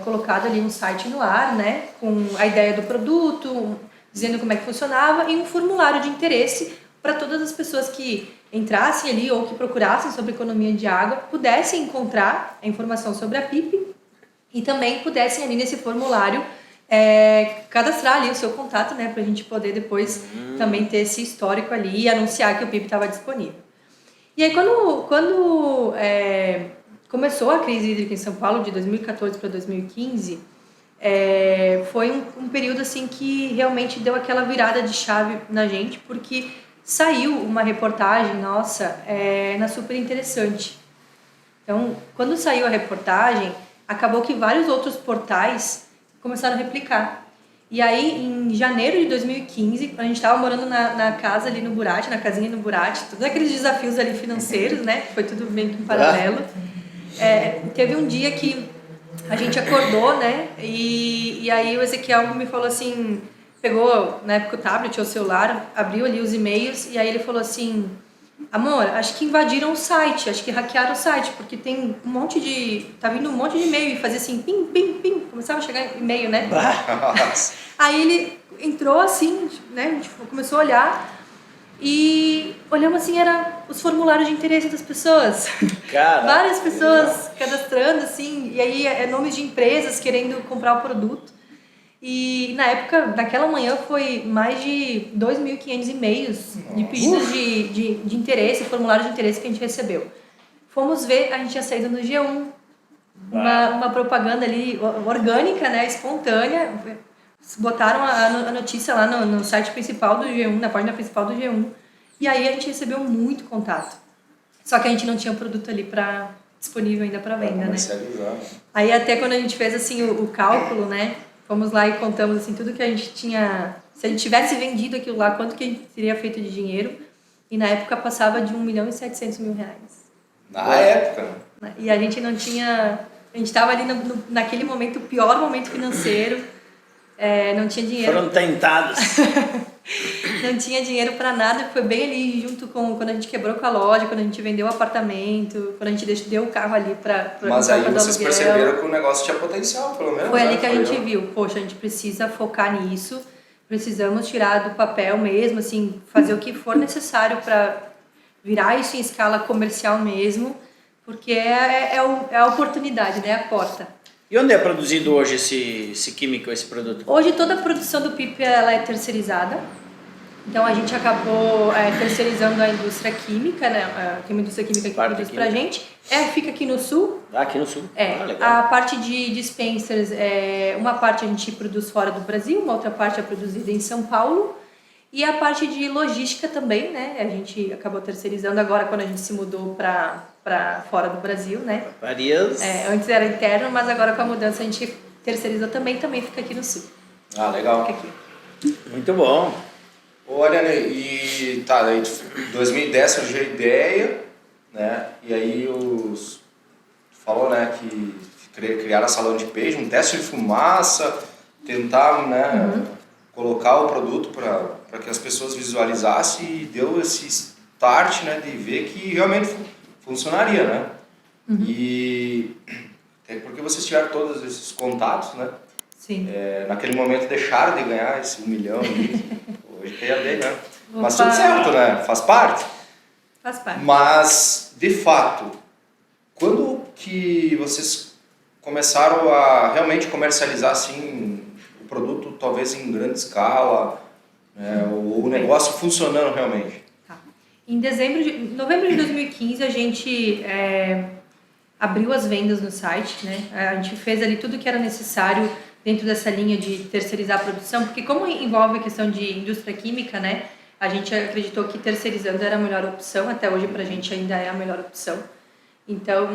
colocado ali um site no ar, né? Com a ideia do produto, dizendo como é que funcionava, e um formulário de interesse para todas as pessoas que entrassem ali ou que procurassem sobre economia de água, pudessem encontrar a informação sobre a PIP e também pudessem ali nesse formulário cadastrar ali o seu contato, né, para a gente poder depois também ter esse histórico ali e anunciar que o PIP estava disponível. E aí quando começou a crise hídrica em São Paulo de 2014 para 2015, foi um período assim que realmente deu aquela virada de chave na gente, porque saiu uma reportagem nossa na Super Interessante. Então, quando saiu a reportagem, acabou que vários outros portais começaram a replicar. E aí, em janeiro de 2015, quando a gente estava morando na casa ali no Burati, na casinha no Burati, todos aqueles desafios ali financeiros, né? Foi tudo meio que em paralelo. Teve um dia que a gente acordou, né? E aí o Ezequiel me falou assim... Pegou, na época, o tablet ou o celular, abriu ali os e-mails e aí ele falou assim: amor, acho que invadiram o site, acho que hackearam o site, porque tem tá vindo um monte de e-mail e fazia assim, pim, pim, pim, começava a chegar e-mail, né? Aí ele entrou assim, né, a gente começou a olhar e olhamos assim, era os formulários de interesse das pessoas. Cara, várias pessoas cadastrando assim, e aí nomes de empresas querendo comprar o produto. E na época, naquela manhã, foi mais de 2.500 e-mails de pedidos de interesse, formulário de interesse que a gente recebeu. Fomos ver, a gente tinha saído no G1, uma propaganda ali orgânica, né, espontânea. Botaram a notícia lá no site principal do G1, na página principal do G1. E aí a gente recebeu muito contato. Só que a gente não tinha o produto ali disponível ainda para venda, né? Aí até quando a gente fez assim o cálculo, né? Fomos lá e contamos assim, tudo que a gente tinha... Se a gente tivesse vendido aquilo lá, quanto que a gente teria feito de dinheiro. E na época passava de 1.700.000 reais. Na época? E a gente não tinha... A gente estava ali naquele momento, o pior momento financeiro. Não tinha dinheiro. Foram tentados. Não tinha dinheiro para nada. Foi bem ali junto com quando a gente quebrou com a loja, quando a gente vendeu o apartamento, quando a gente deu o carro ali para Mas aí vocês perceberam que o negócio tinha potencial, pelo menos. Foi ali que a gente viu, poxa, a gente precisa focar nisso, precisamos tirar do papel mesmo, assim, fazer o que for necessário para virar isso em escala comercial mesmo, porque é a oportunidade, né, a porta. E onde é produzido hoje esse químico, esse produto? Hoje toda a produção do PIP ela é terceirizada. Então a gente acabou terceirizando a indústria química, né? Tem uma indústria química que produz pra gente. Fica aqui no sul. Aqui no sul. Legal. A parte de dispensers, uma parte a gente produz fora do Brasil, uma outra parte é produzida em São Paulo. E a parte de logística também, né? A gente acabou terceirizando agora quando a gente se mudou para fora do Brasil, né? Antes era interno, mas agora com a mudança a gente terceirizou também fica aqui no sul. Legal. Fica aqui. Muito bom. Olha, e tá, daí em 2010 surgiu a ideia, né? E aí tu falou, né, que criaram a salão de peixe, um teste de fumaça, tentar, né, colocar o produto para que as pessoas visualizassem e deu esse start, né, de ver que realmente funcionaria, né? E até porque vocês tiveram todos esses contatos, né? Sim. Naquele momento deixaram de ganhar esse 1 milhão. Hoje tem a ver, né? Mas tudo certo, né? Faz parte. Faz parte. Mas, de fato, quando que vocês começaram a realmente comercializar, assim, o produto talvez em grande escala, né? O negócio funcionando realmente? Tá. Em novembro de 2015, a gente abriu as vendas no site, né? A gente fez ali tudo que era necessário dentro dessa linha de terceirizar a produção, porque como envolve a questão de indústria química, né, a gente acreditou que terceirizando era a melhor opção, até hoje pra gente ainda é a melhor opção. Então,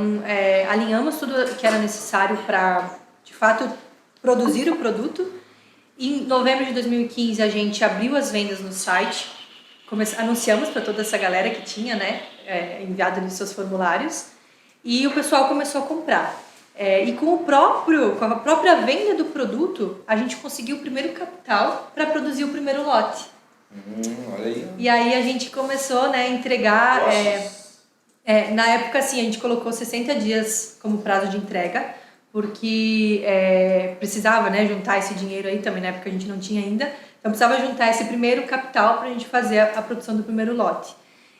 alinhamos tudo que era necessário para, de fato, produzir o produto. Em novembro de 2015, a gente abriu as vendas no site, anunciamos para toda essa galera que tinha, né, enviado ali seus formulários, e o pessoal começou a comprar. E com a própria venda do produto, a gente conseguiu o primeiro capital para produzir o primeiro lote. Olha aí. E aí a gente começou, né, a entregar. Na época, assim, a gente colocou 60 dias como prazo de entrega, porque precisava, né, juntar esse dinheiro aí também. Na época a gente não tinha ainda. Então precisava juntar esse primeiro capital para a gente fazer a produção do primeiro lote.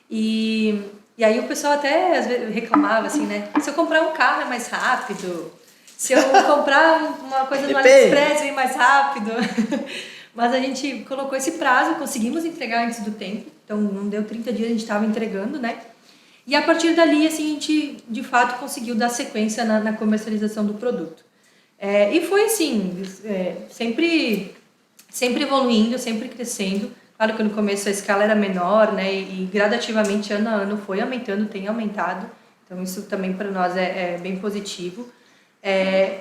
E aí o pessoal até às vezes reclamava assim, né? Se eu comprar um carro é mais rápido, se eu comprar uma coisa no AliExpress é mais rápido. Mas a gente colocou esse prazo, conseguimos entregar antes do tempo, então não deu 30 dias, a gente estava entregando, né? E a partir dali, assim, a gente de fato conseguiu dar sequência na comercialização do produto. E foi assim, sempre evoluindo, sempre crescendo. Claro que no começo a escala era menor, né? E gradativamente, ano a ano, foi aumentando, tem aumentado. Então, isso também para nós é bem positivo.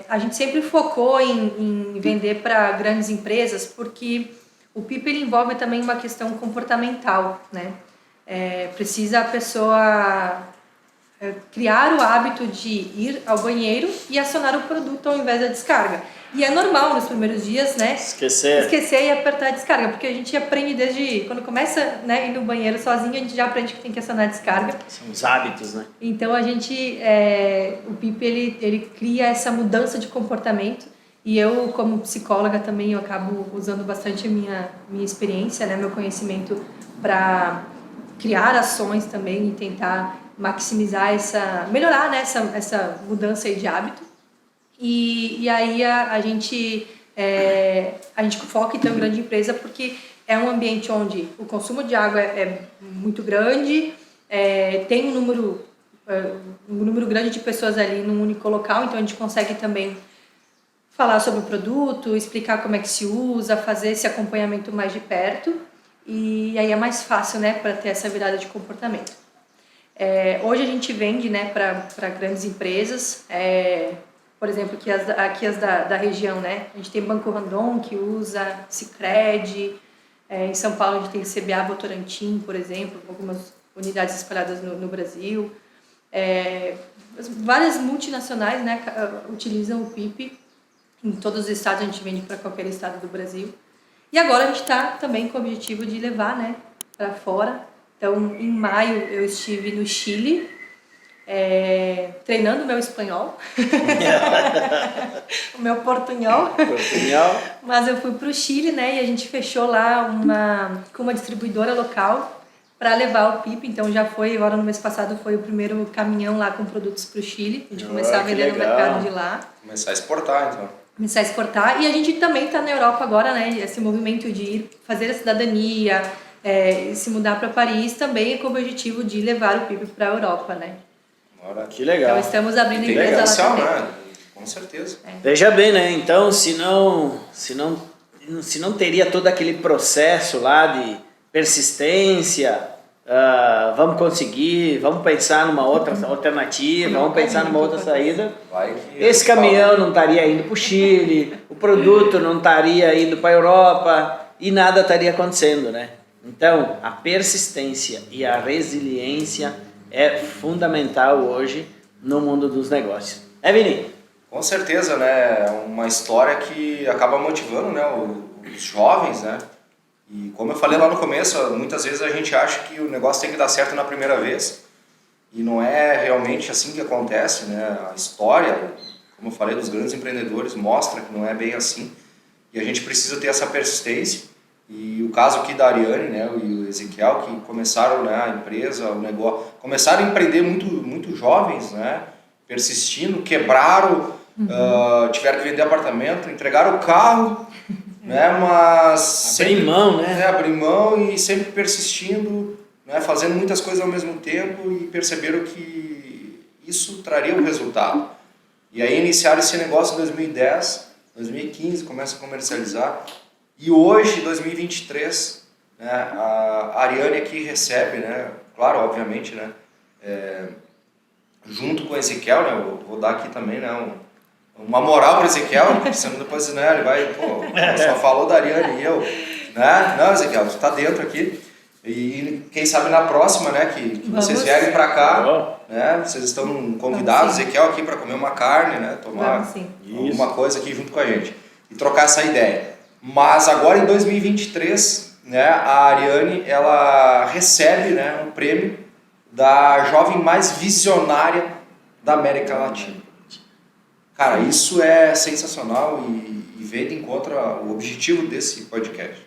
A gente sempre focou em vender para grandes empresas, porque o PIP ele envolve também uma questão comportamental, né? Precisa a pessoa criar o hábito de ir ao banheiro e acionar o produto ao invés da descarga. E é normal nos primeiros dias, né? Esquecer e apertar a descarga, porque a gente aprende desde quando começa, né, ir no banheiro sozinho, a gente já aprende que tem que acionar a descarga. São os hábitos, né? Então a gente, o PIP ele cria essa mudança de comportamento e eu como psicóloga também eu acabo usando bastante a minha experiência, né, meu conhecimento para criar ações também e tentar maximizar melhorar, né, essa mudança aí de hábito. E aí a gente foca então em grande empresa porque é um ambiente onde o consumo de água é muito grande, tem um número grande de pessoas ali num único local, então a gente consegue também falar sobre o produto, explicar como é que se usa, fazer esse acompanhamento mais de perto e aí é mais fácil, né, para ter essa virada de comportamento. Hoje a gente vende, né, para grandes empresas, por exemplo, aqui as da região, né? A gente tem Banco Randon que usa, Sicredi, em São Paulo a gente tem CBA Votorantim, por exemplo, algumas unidades espalhadas no Brasil. Várias multinacionais, né, utilizam o PIP, em todos os estados, a gente vende para qualquer estado do Brasil. E agora a gente está também com o objetivo de levar, né, para fora. Então, em maio eu estive no Chile, treinando o meu espanhol, o meu portunhol. Mas eu fui para o Chile, né, e a gente fechou lá com uma distribuidora local para levar o PIP. Então já foi, agora no mês passado foi o primeiro caminhão lá com produtos para o Chile. A gente começar a vender no mercado de lá. Começar a exportar, então. Começar a exportar. E a gente também está na Europa agora, né, esse movimento de ir fazer a cidadania, se mudar para Paris também com o objetivo de levar o PIB para a Europa, né? Que legal. Então estamos abrindo Tem empresa lá também. né? Com certeza. Veja bem, né? Então, se não teria todo aquele processo lá de persistência, vamos conseguir, vamos pensar numa outra alternativa, vamos pensar numa outra saída. Esse caminhão não estaria indo para o Chile, o produto não estaria indo para a Europa e nada estaria acontecendo, né? Então, a persistência e a resiliência é fundamental hoje no mundo dos negócios. Vini? Com certeza, né? Uma história que acaba motivando, né, os jovens, né? E como eu falei lá no começo, muitas vezes a gente acha que o negócio tem que dar certo na primeira vez e não é realmente assim que acontece, né? A história, como eu falei, dos grandes empreendedores mostra que não é bem assim e a gente precisa ter essa persistência. E o caso aqui da Ariane, né, e o Ezequiel, que começaram, né, a empresa, o negócio, começaram a empreender muito jovens, né, persistindo, quebraram, tiveram que vender apartamento, entregaram o carro, né, mas abrir mão, né? Abrir mão e sempre persistindo, né, fazendo muitas coisas ao mesmo tempo e perceberam que isso traria um resultado. E aí iniciaram esse negócio em 2010, 2015, começa a comercializar. E hoje, 2023, né, a Ariane aqui recebe, né, claro, obviamente, né, junto com o Ezequiel, né, eu vou dar aqui também, né, uma moral para o Ezequiel, senão depois, né, ele vai, só falou da Ariane e eu, né, não, Ezequiel, tu tá dentro aqui, e quem sabe na próxima, né, que vocês vierem para cá, né, vocês estão convidados, Ezequiel aqui para comer uma carne, né, tomar alguma coisa aqui junto com a gente, e trocar essa ideia. Mas agora em 2023, né, a Ariane ela recebe, né, um prêmio da jovem mais visionária da América Latina. Cara, isso é sensacional e vem de encontro ao objetivo desse podcast,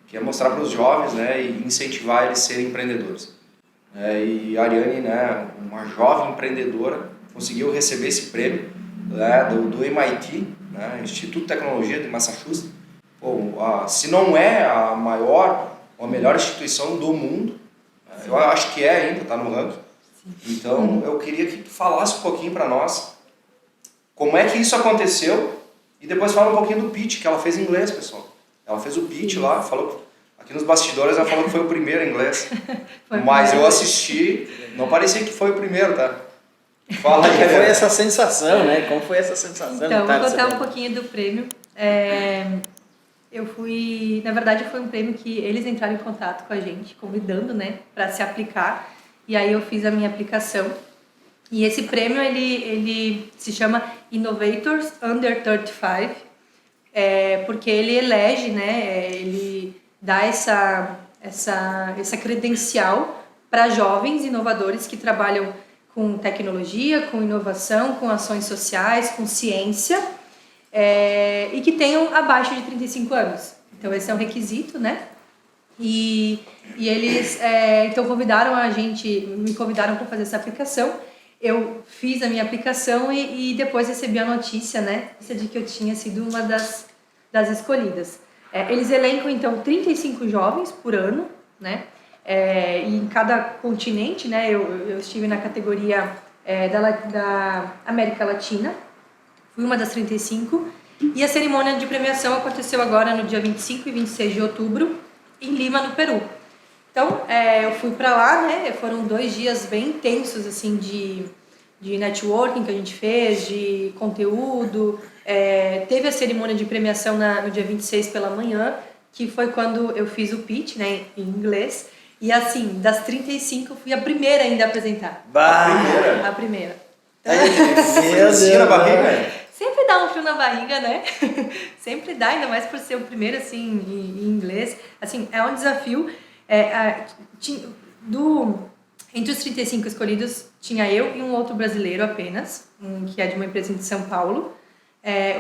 que é mostrar para os jovens, né, e incentivar eles a serem empreendedores. E a Ariane, né, uma jovem empreendedora, conseguiu receber esse prêmio, né, do MIT, né, Instituto de Tecnologia de Massachusetts. Se não é a maior ou a melhor instituição do mundo, eu acho que é ainda, está no ranking. Então, eu queria que tu falasse um pouquinho para nós como é que isso aconteceu e depois fala um pouquinho do pitch que ela fez em inglês, pessoal. Ela fez o pitch lá, falou aqui nos bastidores, ela falou que foi o primeiro em inglês. Mas eu assisti, não parecia que foi o primeiro, tá? Fala aí. Como foi essa sensação, né? Como foi essa sensação? Então, vou contar um pouquinho do prêmio. Na verdade foi um prêmio que eles entraram em contato com a gente, convidando, né, para se aplicar, e aí eu fiz a minha aplicação. E esse prêmio, ele se chama Innovators Under 35, porque ele elege, né, ele dá essa credencial para jovens inovadores que trabalham com tecnologia, com inovação, com ações sociais, com ciência, e que tenham abaixo de 35 anos. Então esse é um requisito, né? E eles então me convidaram para fazer essa aplicação. Eu fiz a minha aplicação e depois recebi a notícia, né, de que eu tinha sido uma das escolhidas. Eles elencam então 35 jovens por ano, né? E em cada continente, né? Eu estive na categoria da América Latina. Fui uma das 35 e a cerimônia de premiação aconteceu agora no dia 25 e 26 de outubro em Lima, no Peru. Então, eu fui para lá, né? Foram 2 dias bem intensos, assim, de networking que a gente fez, de conteúdo. Teve a cerimônia de premiação no dia 26 pela manhã, que foi quando eu fiz o pitch, né, em inglês. E assim, das 35, eu fui a primeira ainda a apresentar. A primeira. Frio na barriga? Sempre dá um frio na barriga, né? Sempre dá, ainda mais por ser o primeiro, assim, em inglês. Assim, é um desafio. Entre os 35 escolhidos, tinha eu e um outro brasileiro apenas, que é de uma empresa de São Paulo.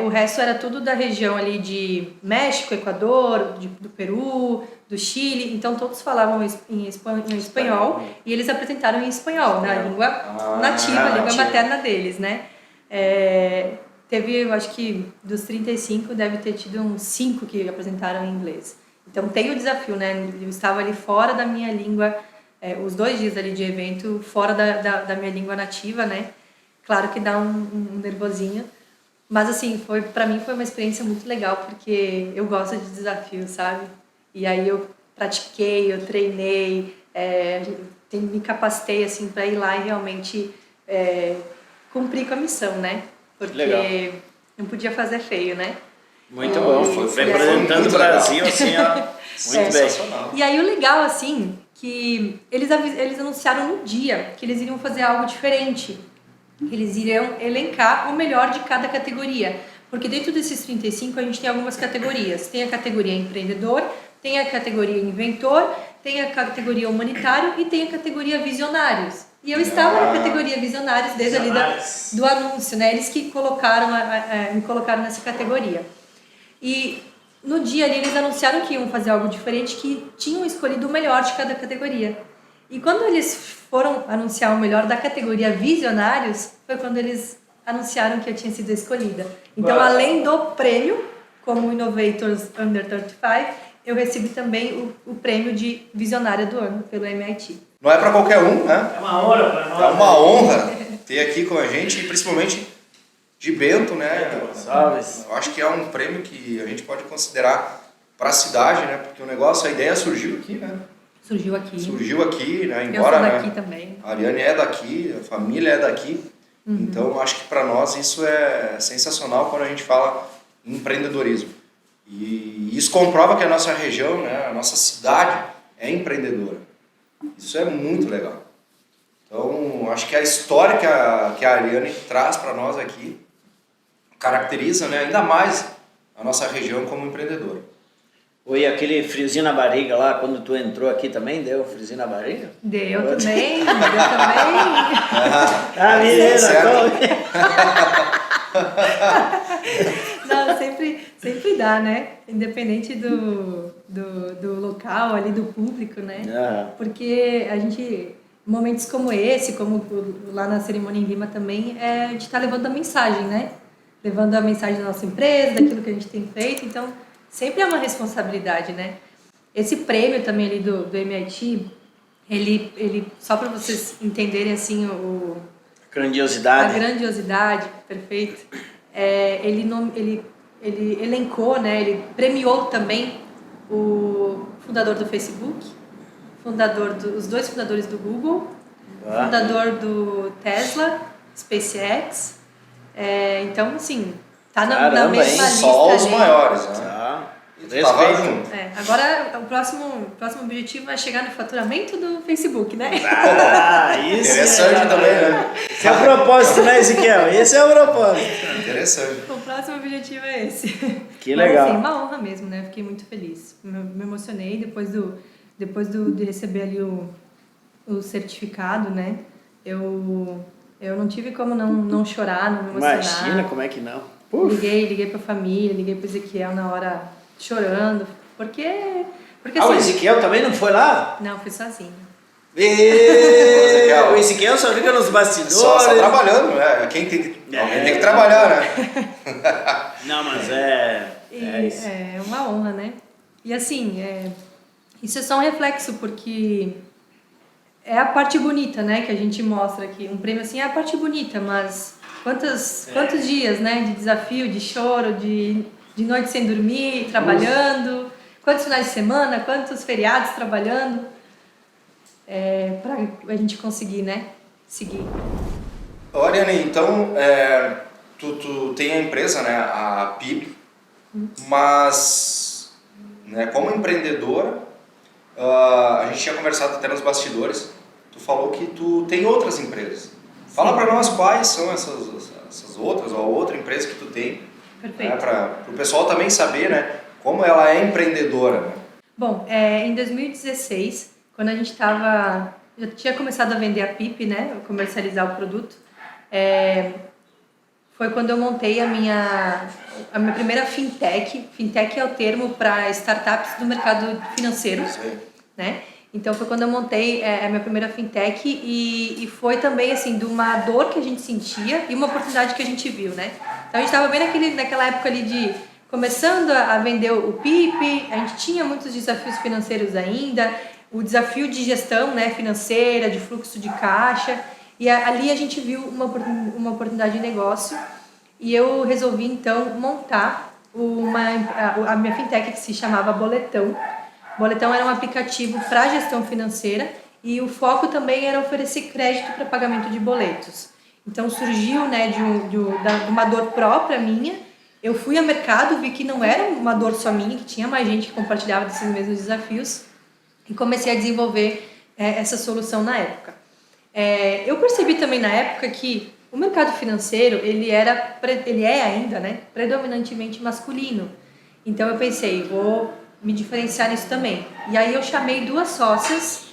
O resto era tudo da região ali de México, Equador, do Peru, do Chile. Então, todos falavam em espanhol e eles apresentaram em espanhol, na língua nativa, a língua materna deles, né? Teve, eu acho que dos 35, deve ter tido uns 5 que apresentaram em inglês. Então tem o desafio, né? Eu estava ali fora da minha língua, os 2 dias ali de evento, fora da minha língua nativa, né? Claro que dá um nervosinho, mas assim, para mim foi uma experiência muito legal, porque eu gosto de desafio, sabe? E aí eu pratiquei, eu treinei, me capacitei assim para ir lá e realmente cumprir com a missão, né? Porque Legal. não podia fazer feio, né? Muito bom, representando o Brasil assim, ó, muito bem. E aí o legal, assim, que eles anunciaram no dia que eles iriam fazer algo diferente. Eles iriam elencar o melhor de cada categoria. Porque dentro desses 35 a gente tem algumas categorias. Tem a categoria empreendedor, tem a categoria inventor, tem a categoria humanitário e tem a categoria visionários. E eu estava na categoria visionários desde ali do anúncio, né? Eles que me colocaram nessa categoria. E no dia ali eles anunciaram que iam fazer algo diferente, que tinham escolhido o melhor de cada categoria. E quando eles foram anunciar o melhor da categoria Visionários, foi quando eles anunciaram que eu tinha sido escolhida. Então, além do prêmio, como Innovators Under 35, eu recebi também o prêmio de Visionária do Ano pelo MIT. Não é para qualquer um, né? É uma honra para nós. É uma honra ter aqui com a gente, principalmente de Bento, né? Salves. Eu acho que é um prêmio que a gente pode considerar para a cidade, né? Porque o negócio, a ideia surgiu aqui, né? Surgiu aqui, né? Embora, eu sou daqui, né? também. A Ariane é daqui, a família é daqui. Então, acho que para nós isso é sensacional quando a gente fala em empreendedorismo. E isso comprova que a nossa região, né? A nossa cidade é empreendedora. Isso é muito legal. Então, acho que a história que a Ariane traz para nós aqui caracteriza, né, ainda mais a nossa região como empreendedora. Oi, aquele friozinho na barriga lá, quando tu entrou aqui também, deu friozinho na barriga? Deu também. Ah, menina, Não, sempre dá, né? Independente do local ali, do público, né? Porque a gente, momentos como esse, como lá na cerimônia em Lima também, a gente está levando a mensagem, né? Levando a mensagem da nossa empresa, daquilo que a gente tem feito, então sempre é uma responsabilidade, né? Esse prêmio também ali do MIT, ele só para vocês entenderem assim a grandiosidade, perfeito. Ele elencou, né? Ele premiou também o fundador do Facebook, os 2 fundadores do Google, fundador do Tesla, SpaceX. Então, assim, tá na mesma lista. Só os maiores, né? Respeito. Agora, o próximo objetivo é chegar no faturamento do Facebook, né? Isso interessante também, né? Esse é o propósito, né, Ezequiel? Esse é o propósito. Interessante. O próximo objetivo é esse. Que legal. Mas, assim, uma honra mesmo, né? Fiquei muito feliz. Me emocionei depois de receber ali o certificado, né? Eu não tive como não chorar, não me emocionar. Imagina, como é que não? Liguei pra família, liguei pro Ezequiel na hora chorando, porque o assim, Ezequiel também não foi lá? Não, fui sozinho. O Ezequiel só fica nos bastidores. Só trabalhando, né? Alguém tem que trabalhar, né? Não, mas isso. É uma honra, né? E assim, isso é só um reflexo, porque é a parte bonita, né, que a gente mostra aqui. Um prêmio assim é a parte bonita, mas quantos dias, né, de desafio, de choro, de noite sem dormir, trabalhando, quantos finais de semana, quantos feriados trabalhando, para a gente conseguir, né, seguir. Ariane, então, tu tem a empresa, né, a PIP, mas, né, como empreendedora, a gente tinha conversado até nos bastidores, tu falou que tu tem outras empresas. Fala para nós quais são essas outras, ou a outra empresa que tu tem. Perfeito. Né, para o pessoal também saber, né, como ela é empreendedora. Né? Bom, em 2016, quando a gente já tinha começado a vender a PIP, né, comercializar o produto, foi quando eu montei a minha primeira fintech. Fintech é o termo para startups do mercado financeiro, né? Então foi quando eu montei a minha primeira fintech e foi também assim de uma dor que a gente sentia e uma oportunidade que a gente viu, né? Então a gente estava bem naquela época ali começando a vender o PIP, a gente tinha muitos desafios financeiros ainda, o desafio de gestão, né, financeira, de fluxo de caixa, e ali a gente viu uma oportunidade de negócio e eu resolvi então montar a minha fintech, que se chamava Boletão. Boletão era um aplicativo para gestão financeira e o foco também era oferecer crédito para pagamento de boletos. Então surgiu, né, de uma dor própria minha. Eu fui ao mercado, vi que não era uma dor só minha, que tinha mais gente que compartilhava desses mesmos desafios e comecei a desenvolver essa solução na época. Eu percebi também na época que o mercado financeiro, ele é ainda, né, predominantemente masculino. Então eu pensei, vou me diferenciar nisso também. E aí eu chamei 2 sócias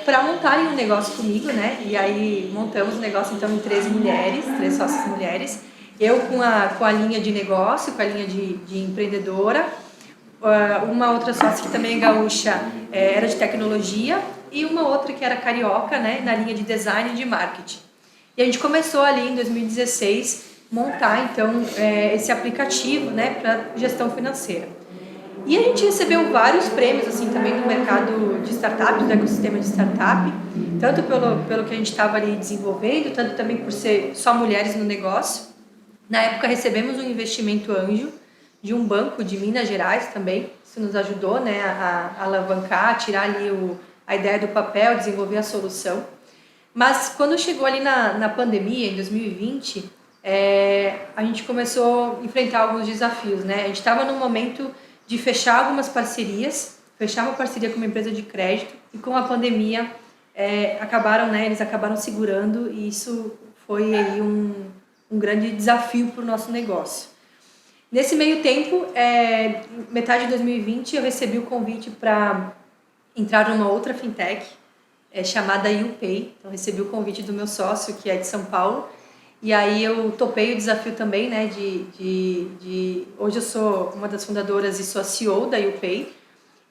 para montarem um negócio comigo, né? E aí montamos o negócio então em 3 sócias mulheres. Eu com a linha de negócio, com a linha de empreendedora, uma outra sócia que também é gaúcha, era de tecnologia, e uma outra que era carioca, né, na linha de design e de marketing. E a gente começou ali em 2016 montar então esse aplicativo, né, para gestão financeira. E a gente recebeu vários prêmios assim também no mercado de startups, do ecossistema de startup, tanto pelo que a gente estava ali desenvolvendo, tanto também por ser só mulheres no negócio. Na época recebemos um investimento anjo de um banco de Minas Gerais também. Isso nos ajudou, né, a alavancar, a tirar ali a ideia do papel, desenvolver a solução. Mas quando chegou ali na pandemia, em 2020, a gente começou a enfrentar alguns desafios, né? A gente estava num momento de fechar algumas parcerias, fechar uma parceria com uma empresa de crédito, e com a pandemia eles acabaram segurando, e isso foi aí um grande desafio para o nosso negócio. Nesse meio tempo, metade de 2020, eu recebi o convite para entrar numa outra fintech chamada YouPay. Então, recebi o convite do meu sócio, que é de São Paulo, e aí eu topei o desafio também, né, hoje eu sou uma das fundadoras e sou a CEO da YouPay,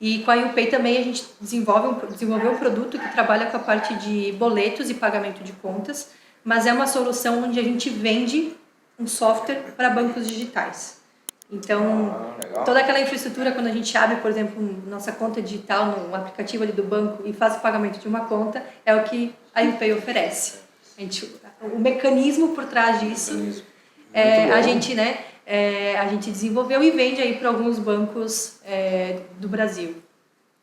e com a YouPay também a gente desenvolveu um produto que trabalha com a parte de boletos e pagamento de contas, mas é uma solução onde a gente vende um software para bancos digitais. Então, toda aquela infraestrutura, quando a gente abre, por exemplo, nossa conta digital no aplicativo ali do banco e faz o pagamento de uma conta, é o que a YouPay oferece. O mecanismo por trás disso, a gente desenvolveu e vende aí para alguns bancos do Brasil.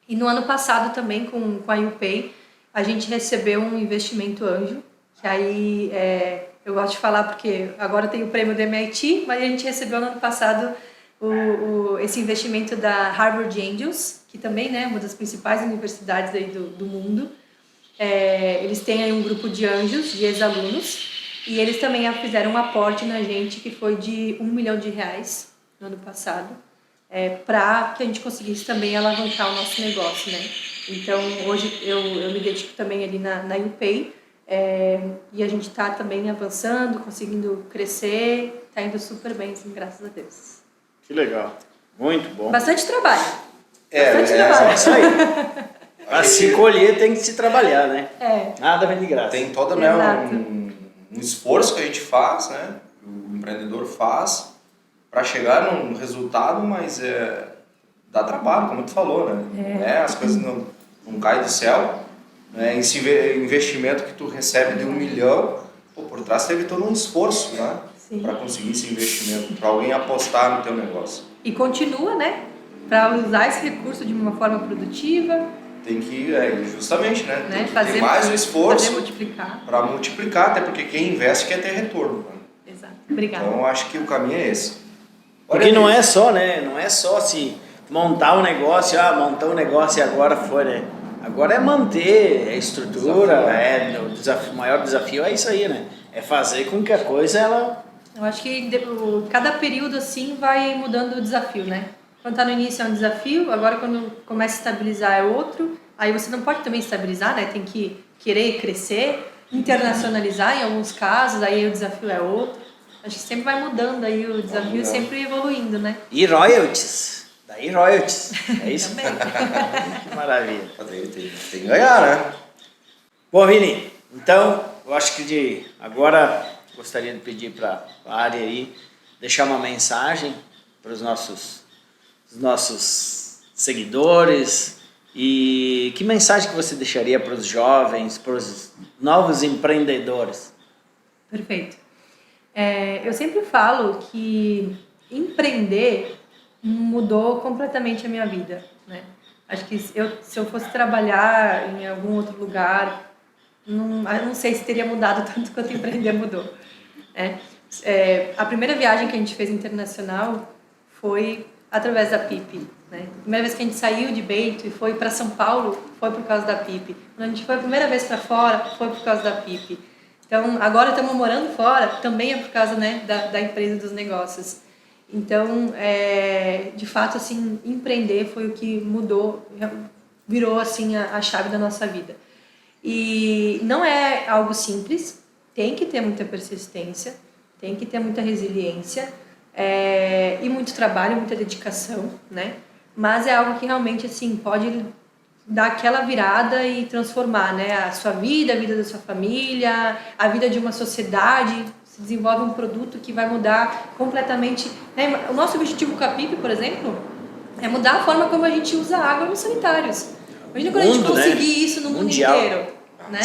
E no ano passado também, com a YouPay, a gente recebeu um investimento anjo, que aí eu gosto de falar porque agora tem o prêmio do MIT, mas a gente recebeu no ano passado esse investimento da Harvard Angels, que também, né, uma das principais universidades aí do mundo. Eles têm aí um grupo de anjos, de ex-alunos, e eles também fizeram um aporte na gente que foi de R$1 milhão no ano passado, para que a gente conseguisse também alavancar o nosso negócio, né? Então, hoje eu me dedico também ali na YouPay, e a gente está também avançando, conseguindo crescer, está indo super bem, assim, graças a Deus. Que legal, muito bom. Bastante trabalho. É isso aí. Para se colher tem que se trabalhar, né? Nada vem de graça. Tem todo um esforço que a gente faz, né? O empreendedor faz para chegar num resultado, mas dá trabalho, como tu falou, né? As coisas não caem do céu. Né? Esse investimento que tu recebe de R$1 milhão, por trás teve todo um esforço, né? Para conseguir esse investimento, para alguém apostar no teu negócio. E continua, né? Para usar esse recurso de uma forma produtiva. Tem que, justamente, né? Tem que fazer ter mais um esforço para multiplicar, até porque quem investe quer ter retorno. Né? Exato. Obrigada. Então, acho que o caminho é esse. Porque não é só, né? Não é só se montar um negócio, montar um negócio e agora foi, né? Agora é manter a estrutura, o maior desafio é isso aí, né? É fazer com que a coisa, Eu acho que cada período, assim, vai mudando o desafio, né? Quando está no início é um desafio, agora quando começa a estabilizar é outro. Aí você não pode também estabilizar, né? Tem que querer crescer, internacionalizar em alguns casos, aí o desafio é outro. Acho que sempre vai mudando aí o desafio, sempre evoluindo, né? E royalties. Daí royalties. É isso? Também. Que maravilha. Tem que ganhar, né? Bom, Vini, então eu acho que agora gostaria de pedir para a área aí deixar uma mensagem para os nossos seguidores? E que mensagem que você deixaria para os jovens, para os novos empreendedores? Perfeito. Eu sempre falo que empreender mudou completamente a minha vida, né? Acho que se eu fosse trabalhar em algum outro lugar, não sei se teria mudado tanto quanto empreender mudou, né? A primeira viagem que a gente fez internacional foi através da PIP, né? A primeira vez que a gente saiu de Bento e foi para São Paulo foi por causa da PIP. Quando a gente foi a primeira vez para fora foi por causa da PIP. Então, agora estamos morando fora, também é por causa, né, da empresa dos negócios. Então, de fato, assim, empreender foi o que mudou, virou assim a chave da nossa vida. E não é algo simples, tem que ter muita persistência, tem que ter muita resiliência e muito trabalho, muita dedicação, né? Mas é algo que realmente assim pode dar aquela virada e transformar, né, a sua vida, a vida da sua família, a vida de uma sociedade. Se desenvolve um produto que vai mudar completamente, né? O nosso objetivo com a PIP, por exemplo, é mudar a forma como a gente usa a água nos sanitários. Imagina quando a gente conseguir isso no mundo inteiro, né?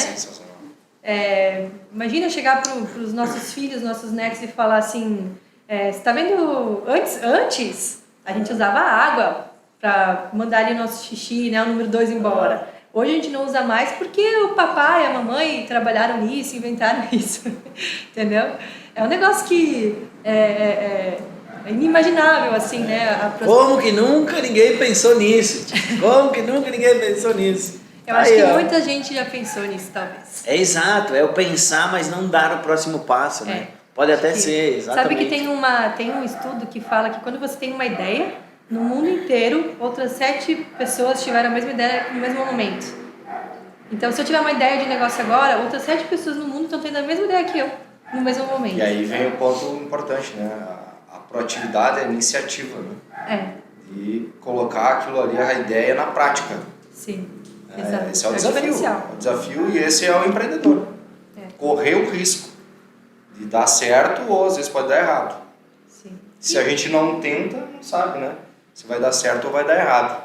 Imagina chegar para os nossos filhos, nossos netos e falar assim, você está vendo, antes a gente usava água para mandar ali o nosso xixi, né, o número 2 embora. Hoje a gente não usa mais porque o papai e a mamãe trabalharam nisso, inventaram isso, entendeu? É um negócio que é inimaginável, assim, né? Como que nunca ninguém pensou nisso? Como que nunca ninguém pensou nisso? Eu acho que muita gente já pensou nisso, talvez. É exato, é o pensar, mas não dar o próximo passo, né? Pode até ser, exatamente. Sabe que tem um estudo que fala que quando você tem uma ideia, no mundo inteiro, outras 7 pessoas tiveram a mesma ideia no mesmo momento. Então, se eu tiver uma ideia de negócio agora, outras 7 pessoas no mundo estão tendo a mesma ideia que eu, no mesmo momento. E aí vem o ponto importante, né? A proatividade, a iniciativa, né? E colocar aquilo ali, a ideia na prática. Sim, exato. Esse é o desafio. É o desafio e esse é o empreendedor. Correr o risco de dar certo ou às vezes pode dar errado. Sim. Se a gente não tenta, não sabe, né? Se vai dar certo ou vai dar errado.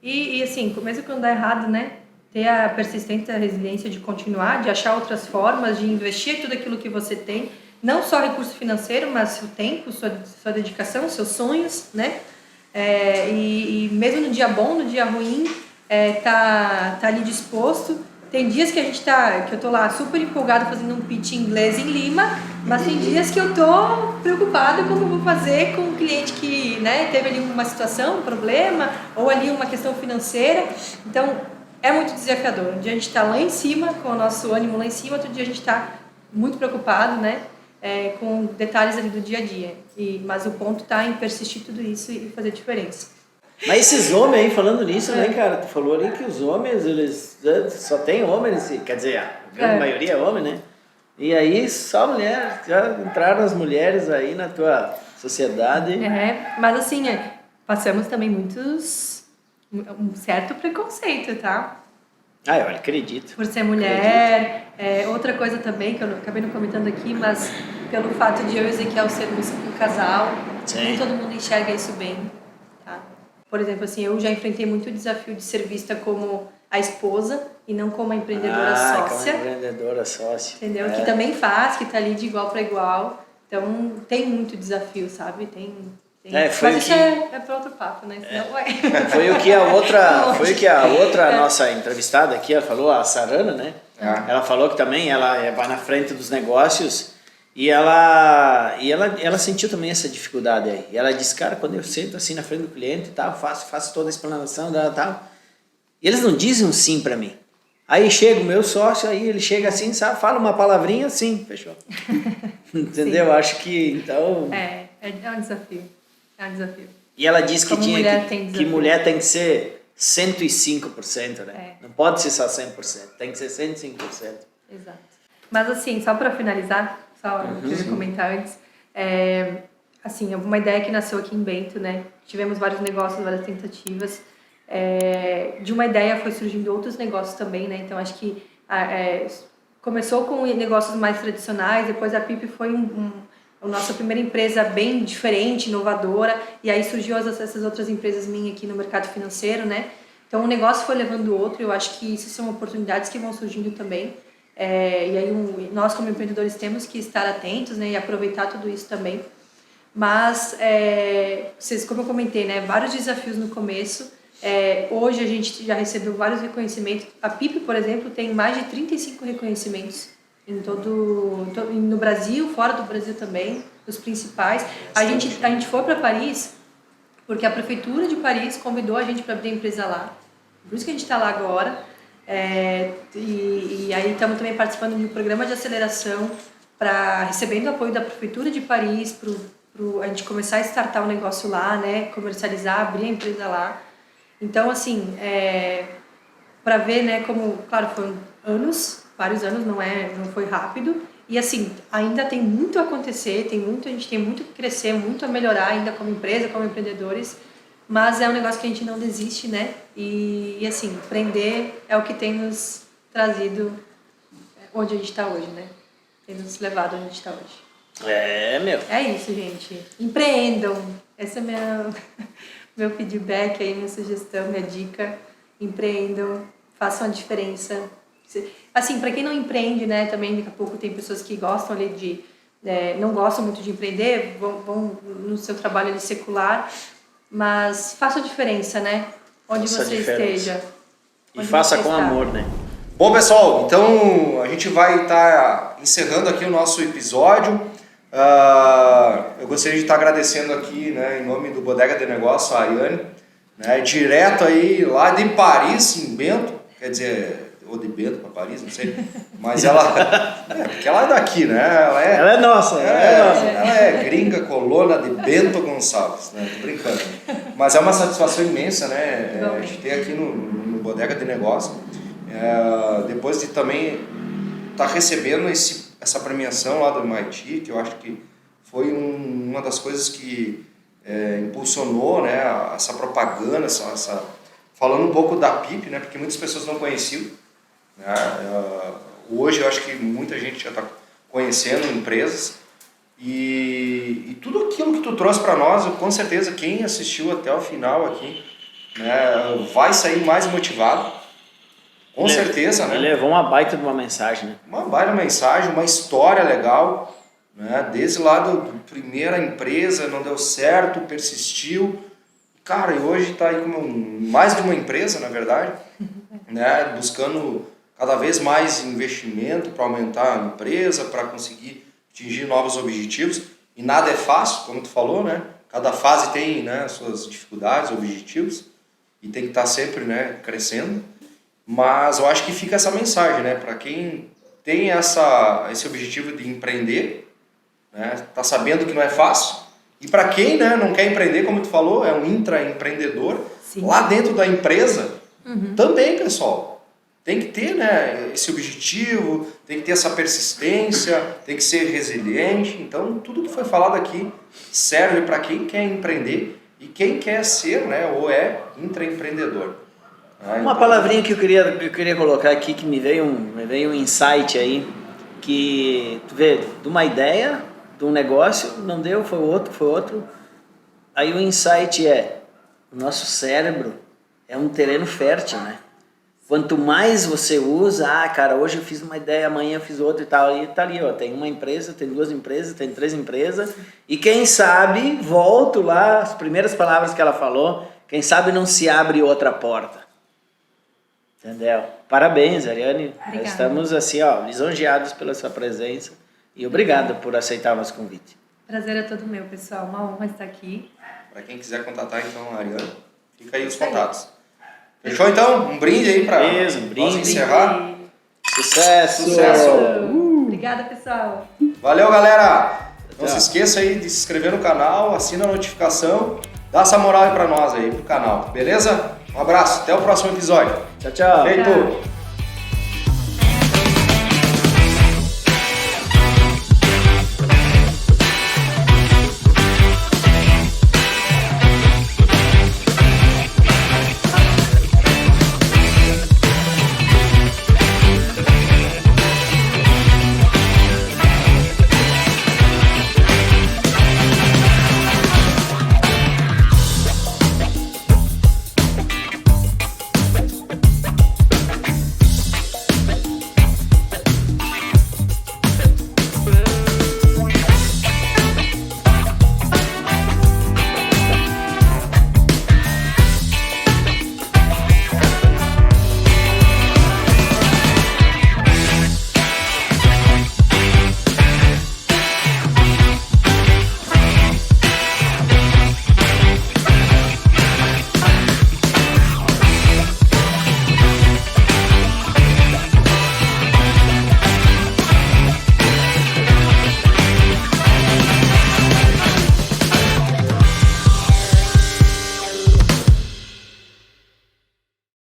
E assim, mesmo quando dá errado, né? Ter a persistência, a resiliência de continuar, de achar outras formas, de investir tudo aquilo que você tem. Não só recurso financeiro, mas seu tempo, sua dedicação, seus sonhos, né? E mesmo no dia bom, no dia ruim, tá ali disposto. Tem dias que que eu tô lá super empolgada fazendo um pitch em inglês em Lima, mas tem dias que eu tô preocupada como eu vou fazer com um cliente que, né, teve ali uma situação, um problema, ou ali uma questão financeira. Então, é muito desafiador. Um dia a gente tá lá em cima, com o nosso ânimo lá em cima, outro dia a gente tá muito preocupado, né, com detalhes ali do dia a dia. Mas o ponto tá em persistir tudo isso e fazer diferença. Mas esses homens aí, falando nisso, né, cara? Tu falou ali que os homens, eles só tem homens, quer dizer, a grande maioria é homem, né? E aí só mulher, já entraram as mulheres aí na tua sociedade. Mas assim, passamos também um certo preconceito, tá? Eu acredito. Por ser mulher. Outra coisa também, que eu acabei não comentando aqui, mas pelo fato de eu e Ezequiel sermos um casal, nem todo mundo enxerga isso bem, tá? Por exemplo, assim, eu já enfrentei muito o desafio de ser vista como a esposa e não como a empreendedora sócia. Como empreendedora sócia. Entendeu? Que também faz, que tá ali de igual para igual. Então, tem muito desafio, sabe? Mas isso é para outro papo, né? Senão, Foi o que a outra nossa entrevistada aqui, ela falou, a Sarana, né? Ela falou que também ela vai na frente dos negócios e ela sentiu também essa dificuldade aí. E ela disse, cara, quando eu sento assim na frente do cliente e tal, faço toda a explanação dela e tal, e eles não dizem um sim para mim. Aí chega o meu sócio, aí ele chega assim, sabe, fala uma palavrinha assim, fechou. Entendeu? Acho que, então... É um desafio. É um desafio. E ela disse que que mulher tem que ser 105%, né? Não pode ser só 100%, tem que ser 105%. Exato. Mas assim, só para finalizar, só queria comentar antes, assim, uma ideia que nasceu aqui em Bento, né? Tivemos vários negócios, várias tentativas. De uma ideia foi surgindo outros negócios também, né? Então acho que começou com negócios mais tradicionais, depois a PIP foi a nossa primeira empresa bem diferente, inovadora, e aí surgiu essas outras empresas minhas aqui no mercado financeiro, né? Então, um negócio foi levando o outro, eu acho que isso são oportunidades que vão surgindo também. E aí, nós como empreendedores temos que estar atentos, né, e aproveitar tudo isso também. Mas, como eu comentei, né, vários desafios no começo. Hoje a gente já recebeu vários reconhecimentos. A PIP, por exemplo, tem mais de 35 reconhecimentos no Brasil, fora do Brasil também, os principais. A gente foi para Paris porque a Prefeitura de Paris convidou a gente para abrir a empresa lá. Por isso que a gente está lá agora. E aí estamos também participando de um programa de aceleração recebendo apoio da Prefeitura de Paris para a gente começar a startar o negócio lá, né, comercializar, abrir a empresa lá. Então, assim, para ver, né, como, claro, foram vários anos, não foi rápido. E, assim, ainda tem muito a acontecer, a gente tem muito que crescer, muito a melhorar ainda como empresa, como empreendedores. Mas é um negócio que a gente não desiste, né? E assim, empreender é o que tem nos trazido onde a gente está hoje, né? Tem nos levado onde a gente está hoje. É isso, gente. Empreendam. Esse é meu feedback aí, minha sugestão, minha dica. Empreendam, façam a diferença. Assim, para quem não empreende, né, também daqui a pouco tem pessoas que gostam ali não gostam muito de empreender, vão no seu trabalho ali secular, mas faça a diferença, né? Onde você esteja. E faça com amor, né? Bom, pessoal, então a gente vai estar encerrando aqui o nosso episódio. Eu gostaria de estar agradecendo aqui, né, em nome do Bodega de Negócio, a Ariane, né, direto aí lá de Paris, em Bento, quer dizer, ou de Bento para Paris, não sei, mas porque ela é daqui, né? Ela é nossa. Ela é gringa colona de Bento Gonçalves, né? Tô brincando. Mas é uma satisfação imensa, né? A gente tem aqui no Bodega de Negócio, depois de também estar recebendo essa premiação lá do MIT, que eu acho que foi uma das coisas que impulsionou, né, essa propaganda, falando um pouco da PIP, né? Porque muitas pessoas não conheciam. Hoje eu acho que muita gente já está conhecendo empresas e tudo aquilo que tu trouxe para nós, com certeza quem assistiu até o final aqui, né, vai sair mais motivado, com certeza, né? Ele levou uma baita de uma mensagem, né? Uma baita mensagem, uma história legal, né? Desde lá da primeira empresa, não deu certo, persistiu, cara, e hoje está aí com mais de uma empresa, na verdade, né, buscando cada vez mais investimento para aumentar a empresa, para conseguir atingir novos objetivos. E nada é fácil, como tu falou, né? Cada fase tem, né, suas dificuldades, objetivos, e tem que estar sempre, né, crescendo. Mas eu acho que fica essa mensagem, né? Para quem tem esse objetivo de empreender, né, tá sabendo que não é fácil. E para quem, né, não quer empreender, como tu falou, é um intraempreendedor, lá dentro da empresa, também, pessoal. Tem que ter, né, esse objetivo, tem que ter essa persistência, tem que ser resiliente. Então, tudo que foi falado aqui serve para quem quer empreender e quem quer ser, né, ou é intraempreendedor. Uma palavrinha que eu queria colocar aqui, que me veio um insight aí, que, tu vê, de uma ideia, de um negócio, não deu, foi outro. Aí o insight o nosso cérebro é um terreno fértil, né? Quanto mais você usa, cara, hoje eu fiz uma ideia, amanhã eu fiz outra e tal, e tá ali, ó, tem uma empresa, tem duas empresas, tem 3 empresas, e quem sabe, volto lá, as primeiras palavras que ela falou, quem sabe não se abre outra porta. Entendeu? Parabéns, Ariane. Obrigada. Estamos assim, ó, lisonjeados pela sua presença e obrigado por aceitar o nosso convite. Prazer é todo meu, pessoal. Uma honra estar aqui. Para quem quiser contatar, então, a Ariane, fica aí os contatos. Fechou, então? Um brinde aí para nós encerrar. Sucesso! Obrigada, pessoal. Valeu, galera! Não se esqueça aí de se inscrever no canal, assina a notificação, dá essa moral aí para nós aí, pro canal, beleza? Um abraço, até o próximo episódio. Tchau, tchau. Feito!